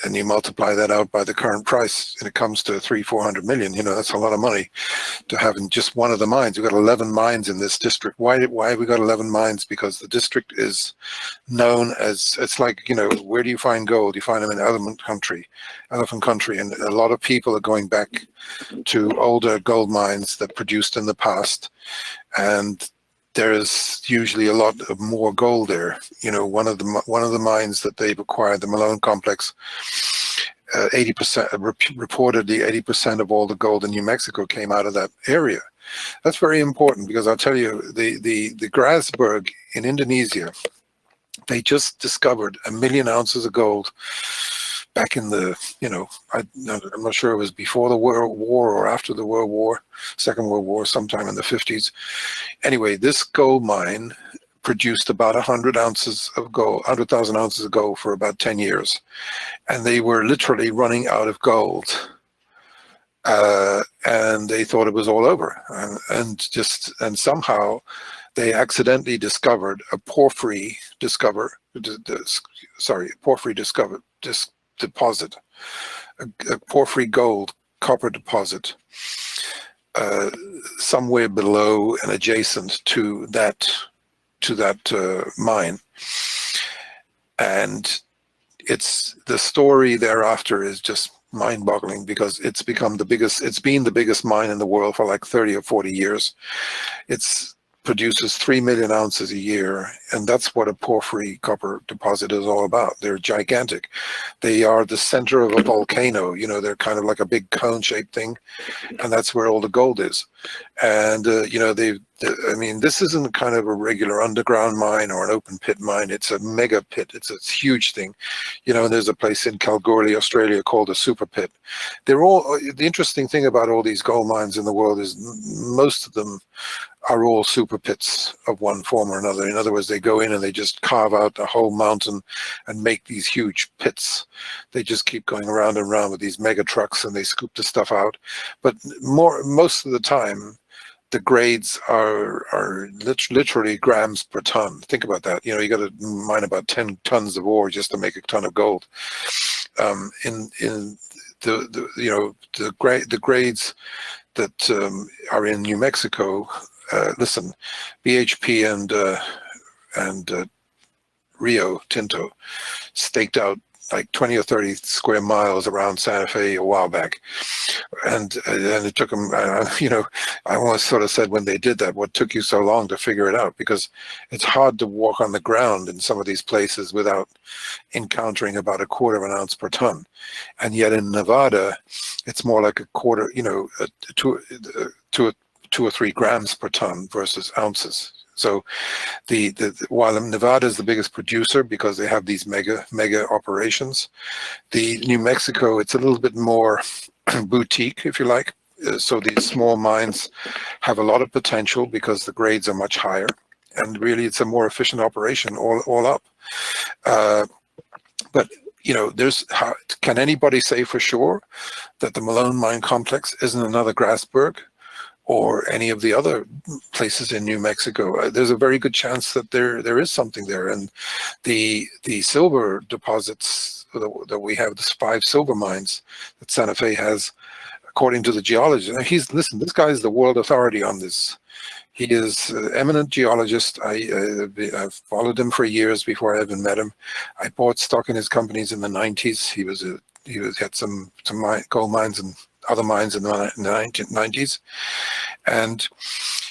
and you multiply that out by the current price, and it comes to 300-400 million. You know, that's a lot of money to have in just one of the mines. We've got 11 mines in this district. Why have we got 11 mines? Because the district is known as, it's like, you know, where do you find gold? You find them in elephant country, and a lot of people are going back to older gold mines that produced in the past, and there's usually a lot of more gold there. You know, one of the mines that they've acquired, the Malone complex, 80%, reportedly 80% of all the gold in New Mexico came out of that area. That's very important, because I'll tell you, the Grasberg in Indonesia, they just discovered 1 million ounces of gold back in the, you know, I'm not sure it was before the World War or after the World War, Second World War, sometime in the 50s. Anyway, this gold mine produced about 100,000 ounces of gold for about 10 years. And they were literally running out of gold. And they thought it was all over. And somehow they accidentally discovered a porphyry deposit, a porphyry gold copper deposit somewhere below and adjacent to that mine. And the story thereafter is just mind-boggling, because it's been the biggest mine in the world for like 30 or 40 years. It's produces 3 million ounces a year, and that's what a porphyry copper deposit is all about. They're gigantic. They are the center of a volcano. You know, they're kind of like a big cone-shaped thing, and that's where all the gold is. And this isn't kind of a regular underground mine or an open pit mine. It's a mega pit. It's a huge thing. You know, there's a place in Kalgoorlie, Australia, called a super pit. The interesting thing about all these gold mines in the world is most of them are all super pits of one form or another. In other words, they go in and they just carve out a whole mountain and make these huge pits. They just keep going around and around with these mega trucks, and they scoop the stuff out. But most of the time, the grades are literally grams per ton. Think about that. You know, you got to mine about 10 tons of ore just to make a ton of gold. The grades that are in New Mexico. Listen, BHP and Rio Tinto staked out like 20 or 30 square miles around Santa Fe a while back, and it took them. I almost sort of said when they did that, "What took you so long to figure it out?" Because it's hard to walk on the ground in some of these places without encountering about 1/4 ounce per ton, and yet in Nevada, it's more like 2 or 3 grams per ton versus ounces. So while Nevada is the biggest producer because they have these mega operations, the New Mexico, it's a little bit more boutique, if you like. So these small mines have a lot of potential because the grades are much higher, and really it's a more efficient operation all up. But you know, can anybody say for sure that the Malone mine complex isn't another Grasberg or any of the other places in New Mexico? There's a very good chance that there is something there. And the silver deposits that we have, the 5 silver mines that Santa Fe has, according to the geologist, this guy is the world authority on this. He is an eminent geologist. I've followed him for years before I even met him. I bought stock in his companies in the 90s. He had some gold mines and other mines in the 90s, and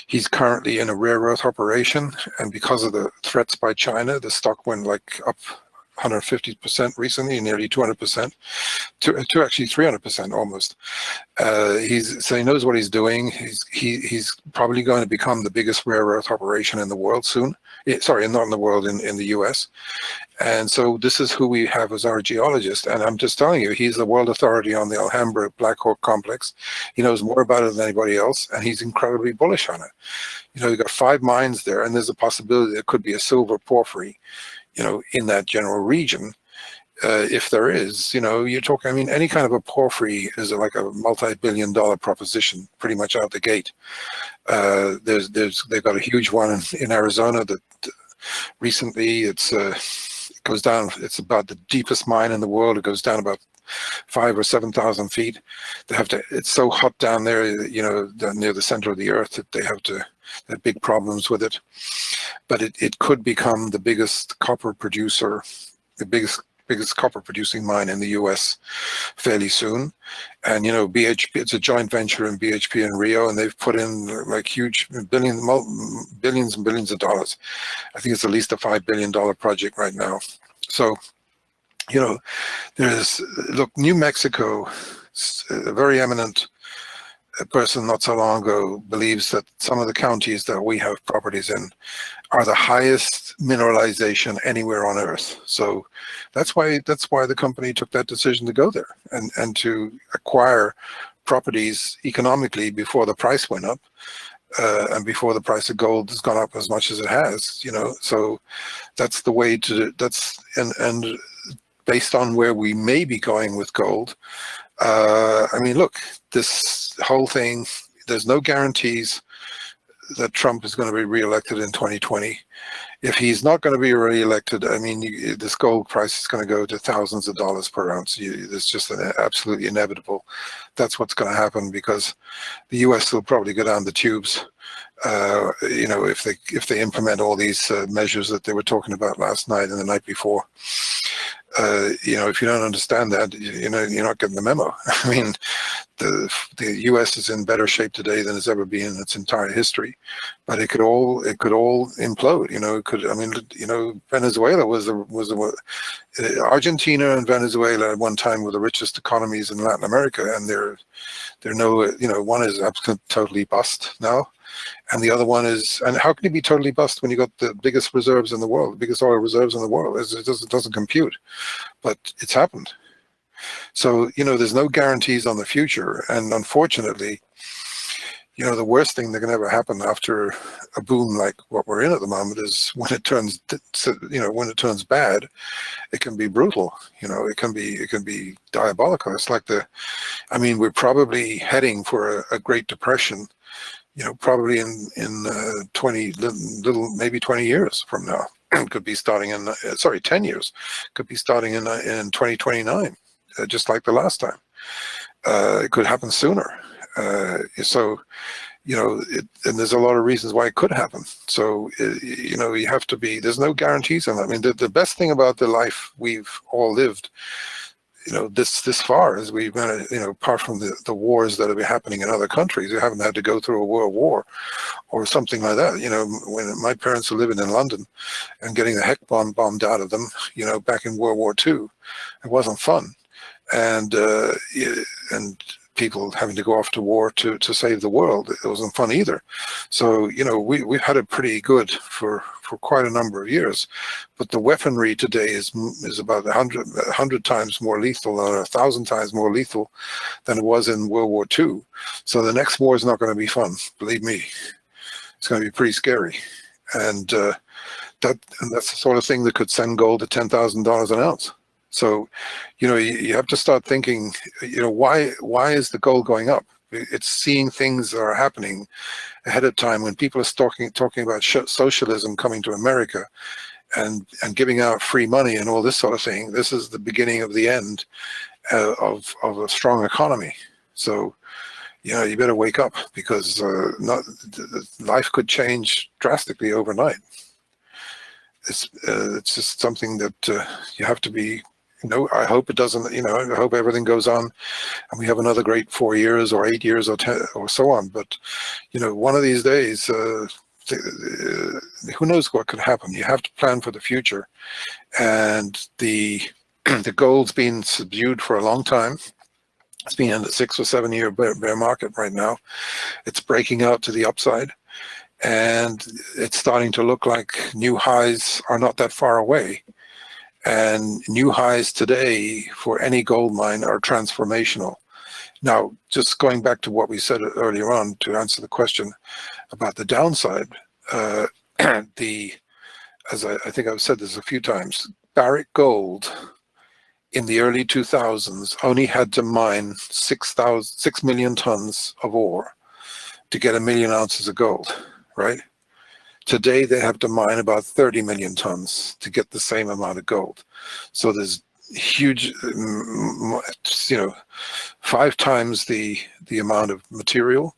he's currently in a rare earth operation. And because of the threats by China, the stock went like up 150% recently, nearly 200%, to actually 300% almost. So he knows what he's doing. He's probably going to become the biggest rare earth operation in the world soon. Sorry, not in the world, in the US. And so this is who we have as our geologist. And I'm just telling you, he's the world authority on the Alhambra Black Hawk complex. He knows more about it than anybody else, and he's incredibly bullish on it. You've got 5 mines there, and there's a possibility there could be a silver porphyry, in that general region. If there is, you're talking, I mean, any kind of a porphyry is like a multi-billion-dollar proposition pretty much out the gate. They've got a huge one in Arizona that recently it goes down, it's about the deepest mine in the world. It goes down about 5,000 or 7,000 feet. It's so hot down there, near the center of the earth, that they have big problems with it. But it could become the biggest copper producer, the biggest copper producing mine in the US fairly soon. And BHP, it's a joint venture in BHP and Rio, and they've put in like huge billions and billions of dollars. I think it's at least a $5 billion project right now. So New Mexico, a very eminent person not so long ago believes that some of the counties that we have properties in are the highest mineralization anywhere on earth. So that's why the company took that decision to go there and to acquire properties economically before the price went up, and before the price of gold has gone up as much as it has. So that's the way to and based on where we may be going with gold. I mean, look, this whole thing, there's no guarantees that Trump is going to be reelected in 2020. If he's not going to be reelected, I mean, this gold price is going to go to thousands of dollars per ounce. It's just absolutely inevitable. That's what's going to happen, because the U.S. will probably go down the tubes, if they implement all these measures that they were talking about last night and the night before. If you don't understand that, you're not getting the memo. I mean, the U.S. is in better shape today than it's ever been in its entire history, but it could all implode. Venezuela was Argentina and Venezuela at one time were the richest economies in Latin America, and they're one is absolutely totally bust now. And the other one is, and how can you be totally bust when you got the biggest reserves in the world, the biggest oil reserves in the world? It doesn't compute, but it's happened. So, there's no guarantees on the future. And unfortunately, the worst thing that can ever happen after a boom like what we're in at the moment is when it turns bad, it can be brutal. It can be diabolical. It's like we're probably heading for a Great Depression, probably in 20 years from now. It could be starting 10 years. Could be starting in 2029, just like the last time. It could happen sooner. And there's a lot of reasons why it could happen. So, you have to be, there's no guarantees on that. I mean, the best thing about the life we've all lived, this far is we've been, apart from the wars that have been happening in other countries, we haven't had to go through a world war or something like that. When my parents were living in London and getting the heck bombed out of them, back in World War II, it wasn't fun. And people having to go off to war to save the world, it wasn't fun either. So, we've had it pretty good for quite a number of years, but the weaponry today is about 100 times more lethal, or 1,000 times more lethal than it was in World War II. So the next war is not going to be fun, believe me. It's going to be pretty scary, and that's the sort of thing that could send gold to $10,000 an ounce. So, you have to start thinking, why is the gold going up? It's seeing things that are happening ahead of time. When people are talking about socialism coming to America and giving out free money and all this sort of thing, this is the beginning of the end of a strong economy. So, you better wake up, because life could change drastically overnight. It's just something that you have to be. I hope it doesn't. I hope everything goes on, and we have another great 4 years or 8 years or 10 or so on. But one of these days, who knows what could happen? You have to plan for the future, and the gold's been subdued for a long time. It's been in a 6 or 7 year bear market right now. It's breaking out to the upside, and it's starting to look like new highs are not that far away. And new highs today for any gold mine are transformational. Now, just going back to what we said earlier on to answer the question about the downside, as I think I've said this a few times, Barrick Gold in the early 2000s only had to mine 6 million tons of ore to get 1 million ounces of gold, right? Today they have to mine about 30 million tons to get the same amount of gold. So there's huge, 5 times the amount of material,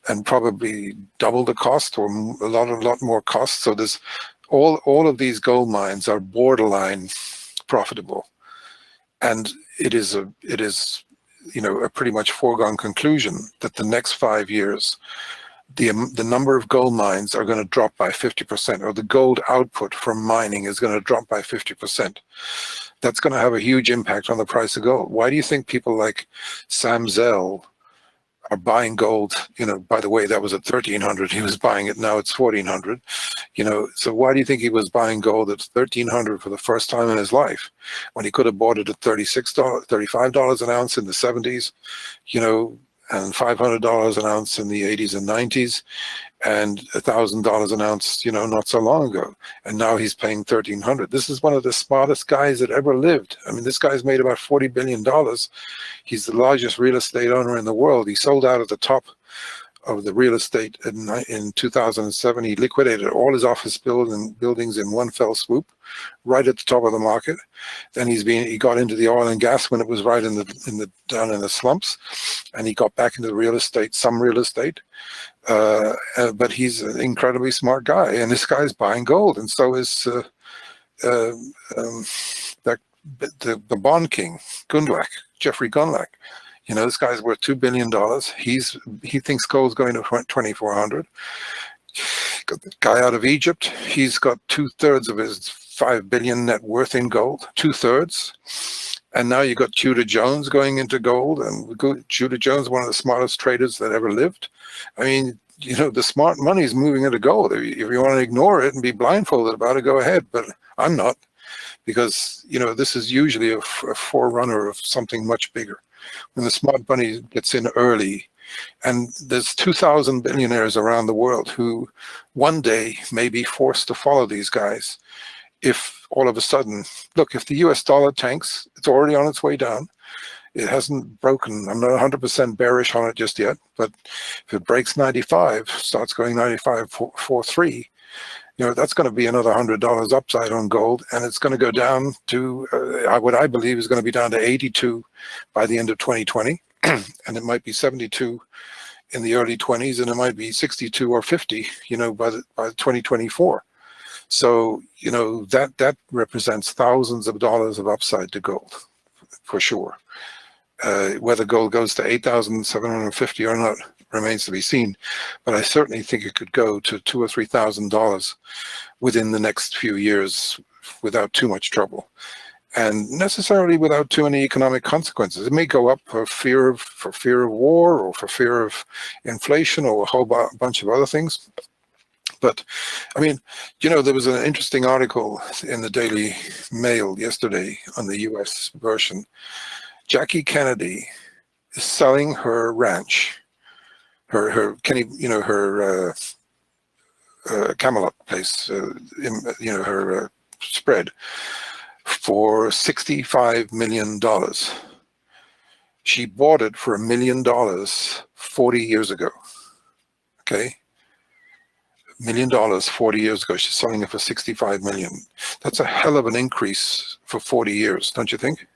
and probably double the cost, or a lot more cost. So there's all of these gold mines are borderline profitable. And it is a pretty much foregone conclusion that the next 5 years, the number of gold mines are going to drop by 50%, or the gold output from mining is going to drop by 50%. That's going to have a huge impact on the price of gold. Why do you think people like Sam Zell are buying gold? By the way, that was at 1,300. He was buying it. Now it's 1,400. So why do you think he was buying gold at 1,300 for the first time in his life, when he could have bought it at $36, $35 an ounce in the 70s, and $500 an ounce in the 80s and 90s, and $1,000 an ounce, not so long ago. And now he's paying $1,300. This is one of the smartest guys that ever lived. I mean, this guy's made about $40 billion. He's the largest real estate owner in the world. He sold out at the top of the real estate in 2007. He liquidated all his office buildings in one fell swoop, right at the top of the market. Then he got into the oil and gas when it was right down in the slumps, and he got back into some real estate. But he's an incredibly smart guy, and this guy's buying gold, and so is the bond king, Jeffrey Gundlach. This guy's worth $2 billion. He thinks gold's going to 2,400. Got the guy out of Egypt. He's got 2/3 of his $5 billion net worth in gold. 2/3. And now you got Tudor Jones going into gold, and Tudor Jones, one of the smartest traders that ever lived. I mean, the smart money is moving into gold. If you want to ignore it and be blindfolded about it, go ahead. But I'm not, because this is usually a forerunner of something much bigger. When the smart money gets in early, and there's 2,000 billionaires around the world who one day may be forced to follow these guys. If all of a sudden, look, if the US dollar tanks, it's already on its way down. It hasn't broken. I'm not 100% bearish on it just yet, but if it breaks 95, starts going 95.43, that's going to be another $100 upside on gold, and it's going to go down to what I believe is going to be down to 82 by the end of 2020, and it might be 72 in the early 20s, and it might be 62 or 50, by 2024. So that represents thousands of dollars of upside to gold, for sure. Whether gold goes to 8,750 or not remains to be seen, but I certainly think it could go to $2,000 or $3,000 within the next few years without too much trouble, and necessarily without too many economic consequences. It may go up for fear of war, or for fear of inflation, or a whole bunch of other things. But I mean, there was an interesting article in the Daily Mail yesterday on the US version. Jackie Kennedy is selling her ranch, her Camelot place, her spread, for $65 million. She bought it for $1 million 40 years ago. Okay. $1 million 40 years ago. She's selling it for $65 million. That's a hell of an increase for 40 years, don't you think?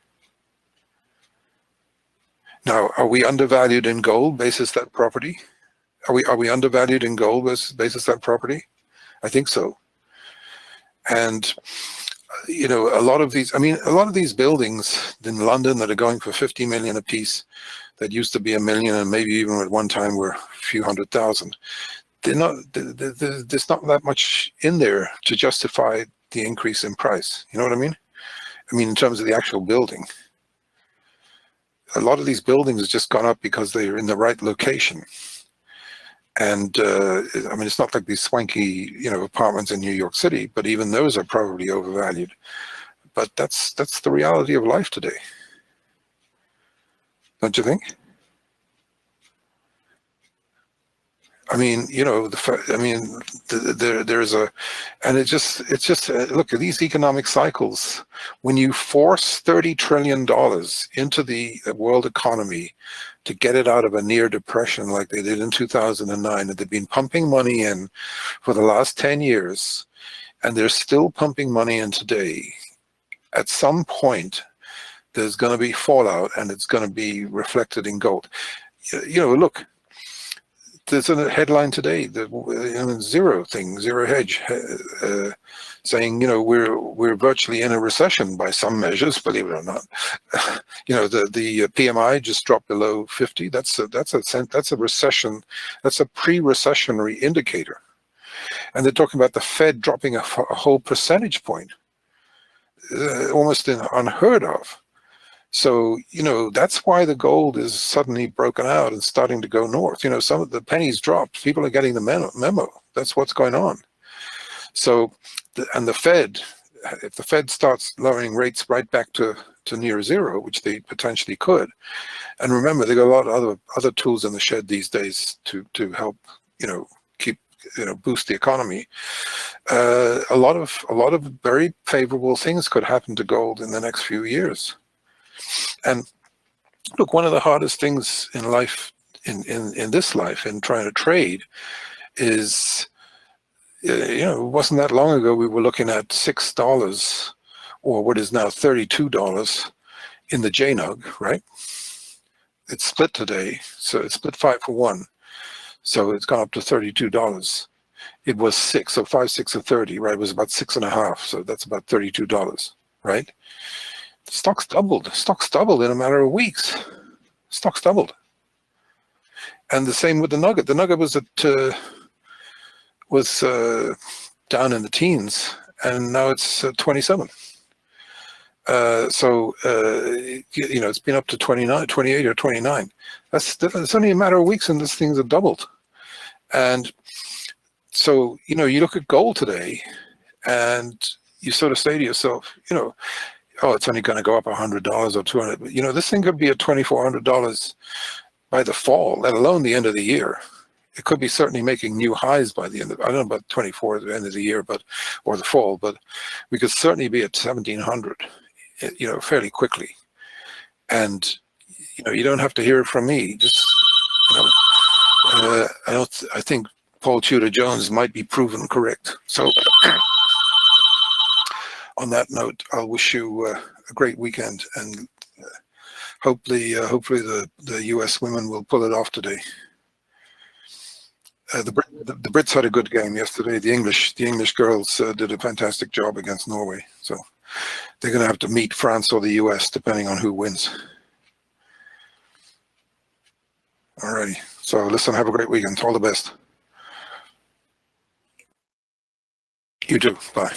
Now, are we undervalued in gold basis that property? Are we undervalued in gold basis that property? I think so. And a lot of these buildings in London that are going for 50 million a piece, that used to be $1 million, and maybe even at one time were a few $100,000. There's not that much in there to justify the increase in price. You know what I mean? I mean, in terms of the actual building. A lot of these buildings have just gone up because they're in the right location. And I mean, it's not like these swanky, apartments in New York City, but even those are probably overvalued. But that's the reality of life today, don't you think? I mean, there's a, and it's just look at these economic cycles. When you force $30 trillion into the world economy to get it out of a near depression like they did in 2009, and they've been pumping money in for the last 10 years, and they're still pumping money in today, at some point, there's going to be fallout, and it's going to be reflected in gold. Look, there's a headline today, the zero hedge, saying we're virtually in a recession by some measures, believe it or not. The PMI just dropped below 50. That's a recession. That's a pre-recessionary indicator, and they're talking about the Fed dropping a whole percentage point, almost unheard of. So, that's why the gold is suddenly broken out and starting to go north. Some of the pennies dropped. People are getting the memo. That's what's going on. So, the Fed, if the Fed starts lowering rates right back to near zero, which they potentially could, and remember, they got a lot of other tools in the shed these days to help, keep, boost the economy. A lot of very favorable things could happen to gold in the next few years. And look, one of the hardest things in life, in this life, in trying to trade, is, it wasn't that long ago we were looking at $6, or what is now $32 in the JNUG, right? It's split today, so it's split 5 for 1. So it's gone up to $32. It was 6, so 5, 6, or 30, right? It was about 6.5, so that's about $32, right? Stocks doubled. Stocks doubled in a matter of weeks. Stocks doubled. And the same with the nugget. The nugget was down in the teens, and now it's 27. So it's been up to 29, 28 or 29. It's only a matter of weeks, and these things have doubled. And so you look at gold today, and you sort of say to yourself, oh, it's only going to go up $100 or $200. This thing could be at $2,400 by the fall, let alone the end of the year. It could be certainly making new highs by the end of, I don't know about 24 at the end of the year, or the fall, but we could certainly be at 1,700, fairly quickly. And, you don't have to hear it from me. Just, I think Paul Tudor Jones might be proven correct. So, on that note, I'll wish you a great weekend, and hopefully the U.S. women will pull it off today. The Brits had a good game yesterday. The English girls did a fantastic job against Norway. So they're going to have to meet France or the U.S. depending on who wins. Alrighty. So listen, have a great weekend. All the best. You too. Bye.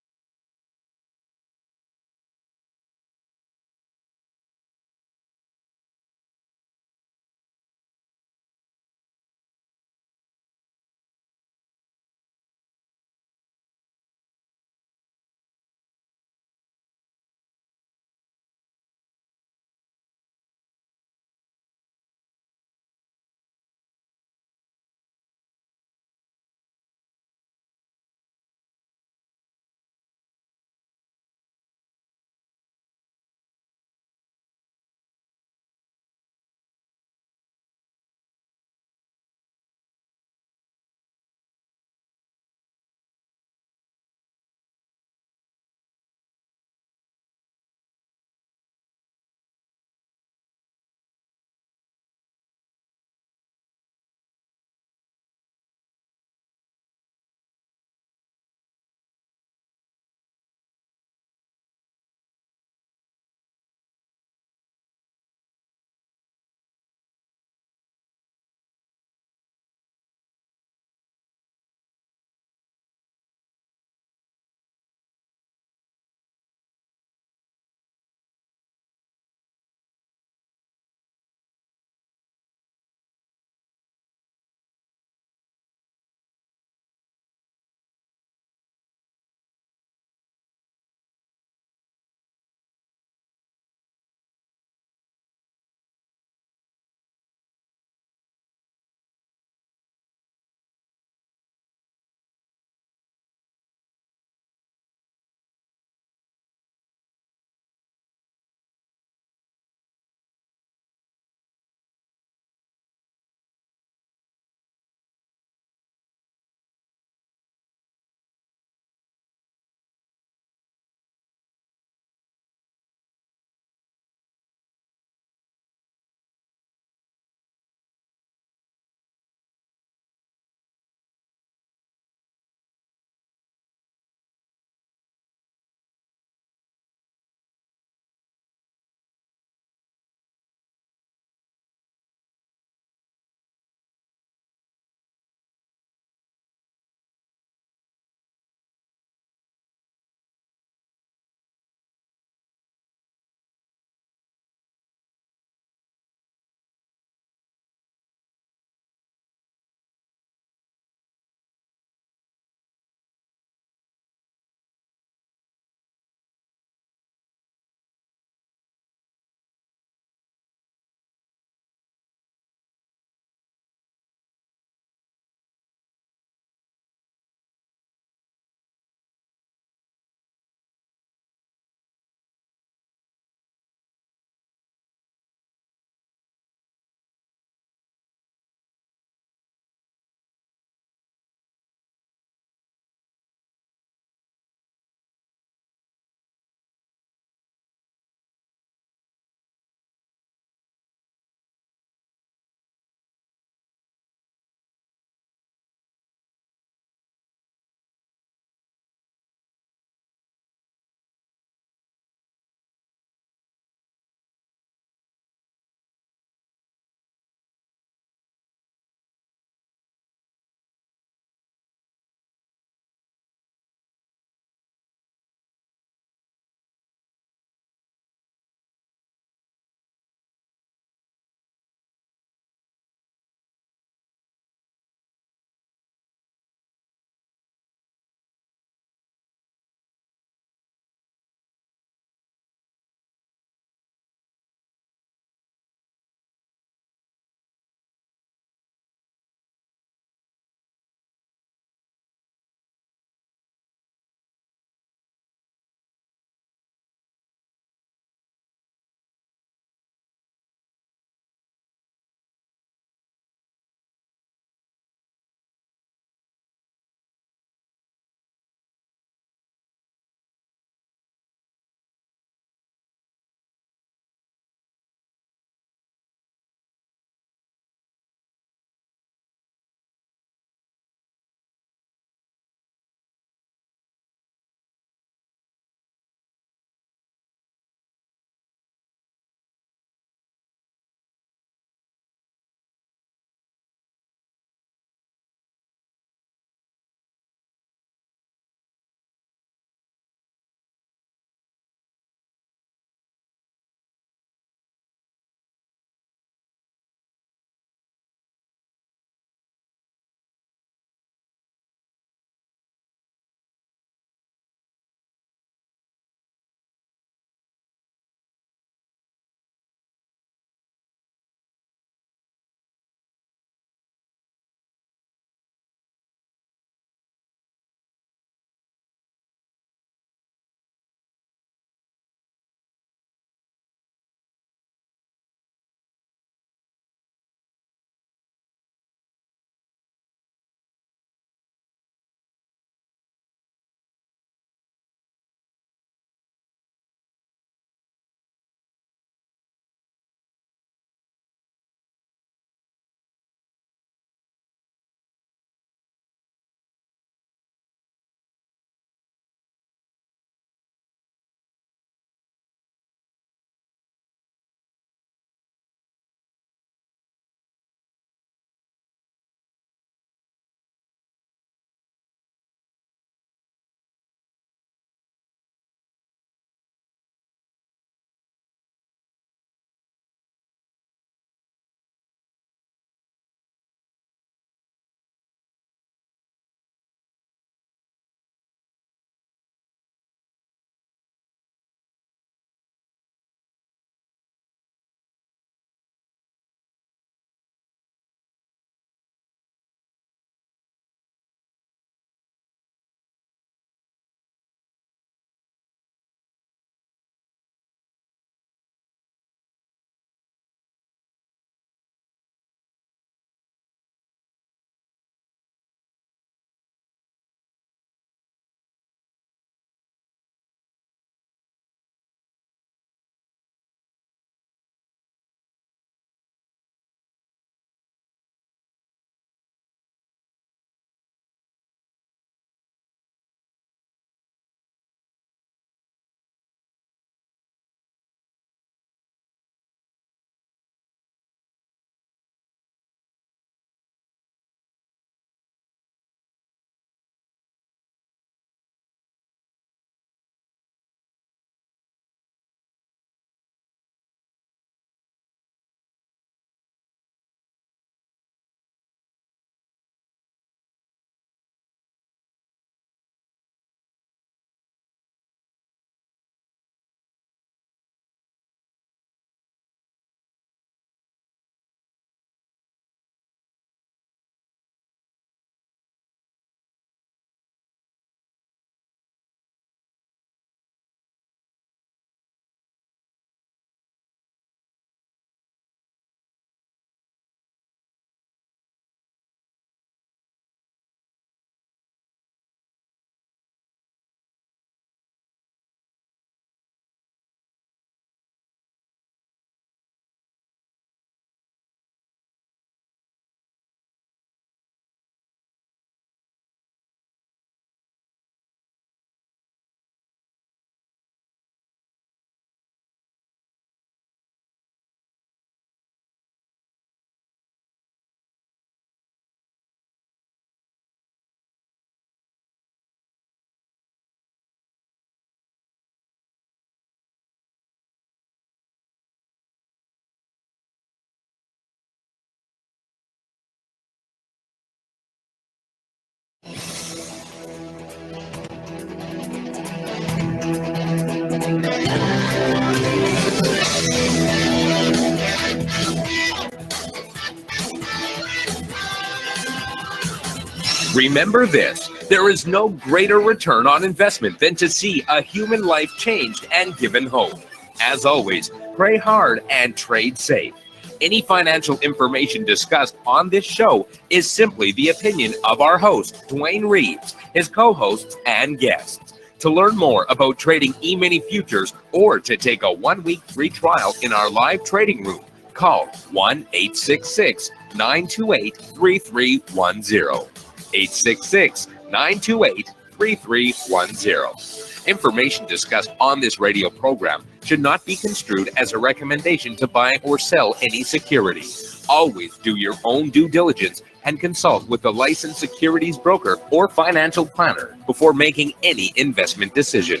Remember this, there is no greater return on investment than to see a human life changed and given hope. As always, pray hard and trade safe. Any financial information discussed on this show is simply the opinion of our host, Dwayne Reeves, his co-hosts, and guests. To learn more about trading Emini Futures or to take a 1-week free trial in our live trading room, call 1-866-928-3310. 866-928-3310. Information discussed on this radio program should not be construed as a recommendation to buy or sell any security. Always do your own due diligence and consult with a licensed securities broker or financial planner before making any investment decision.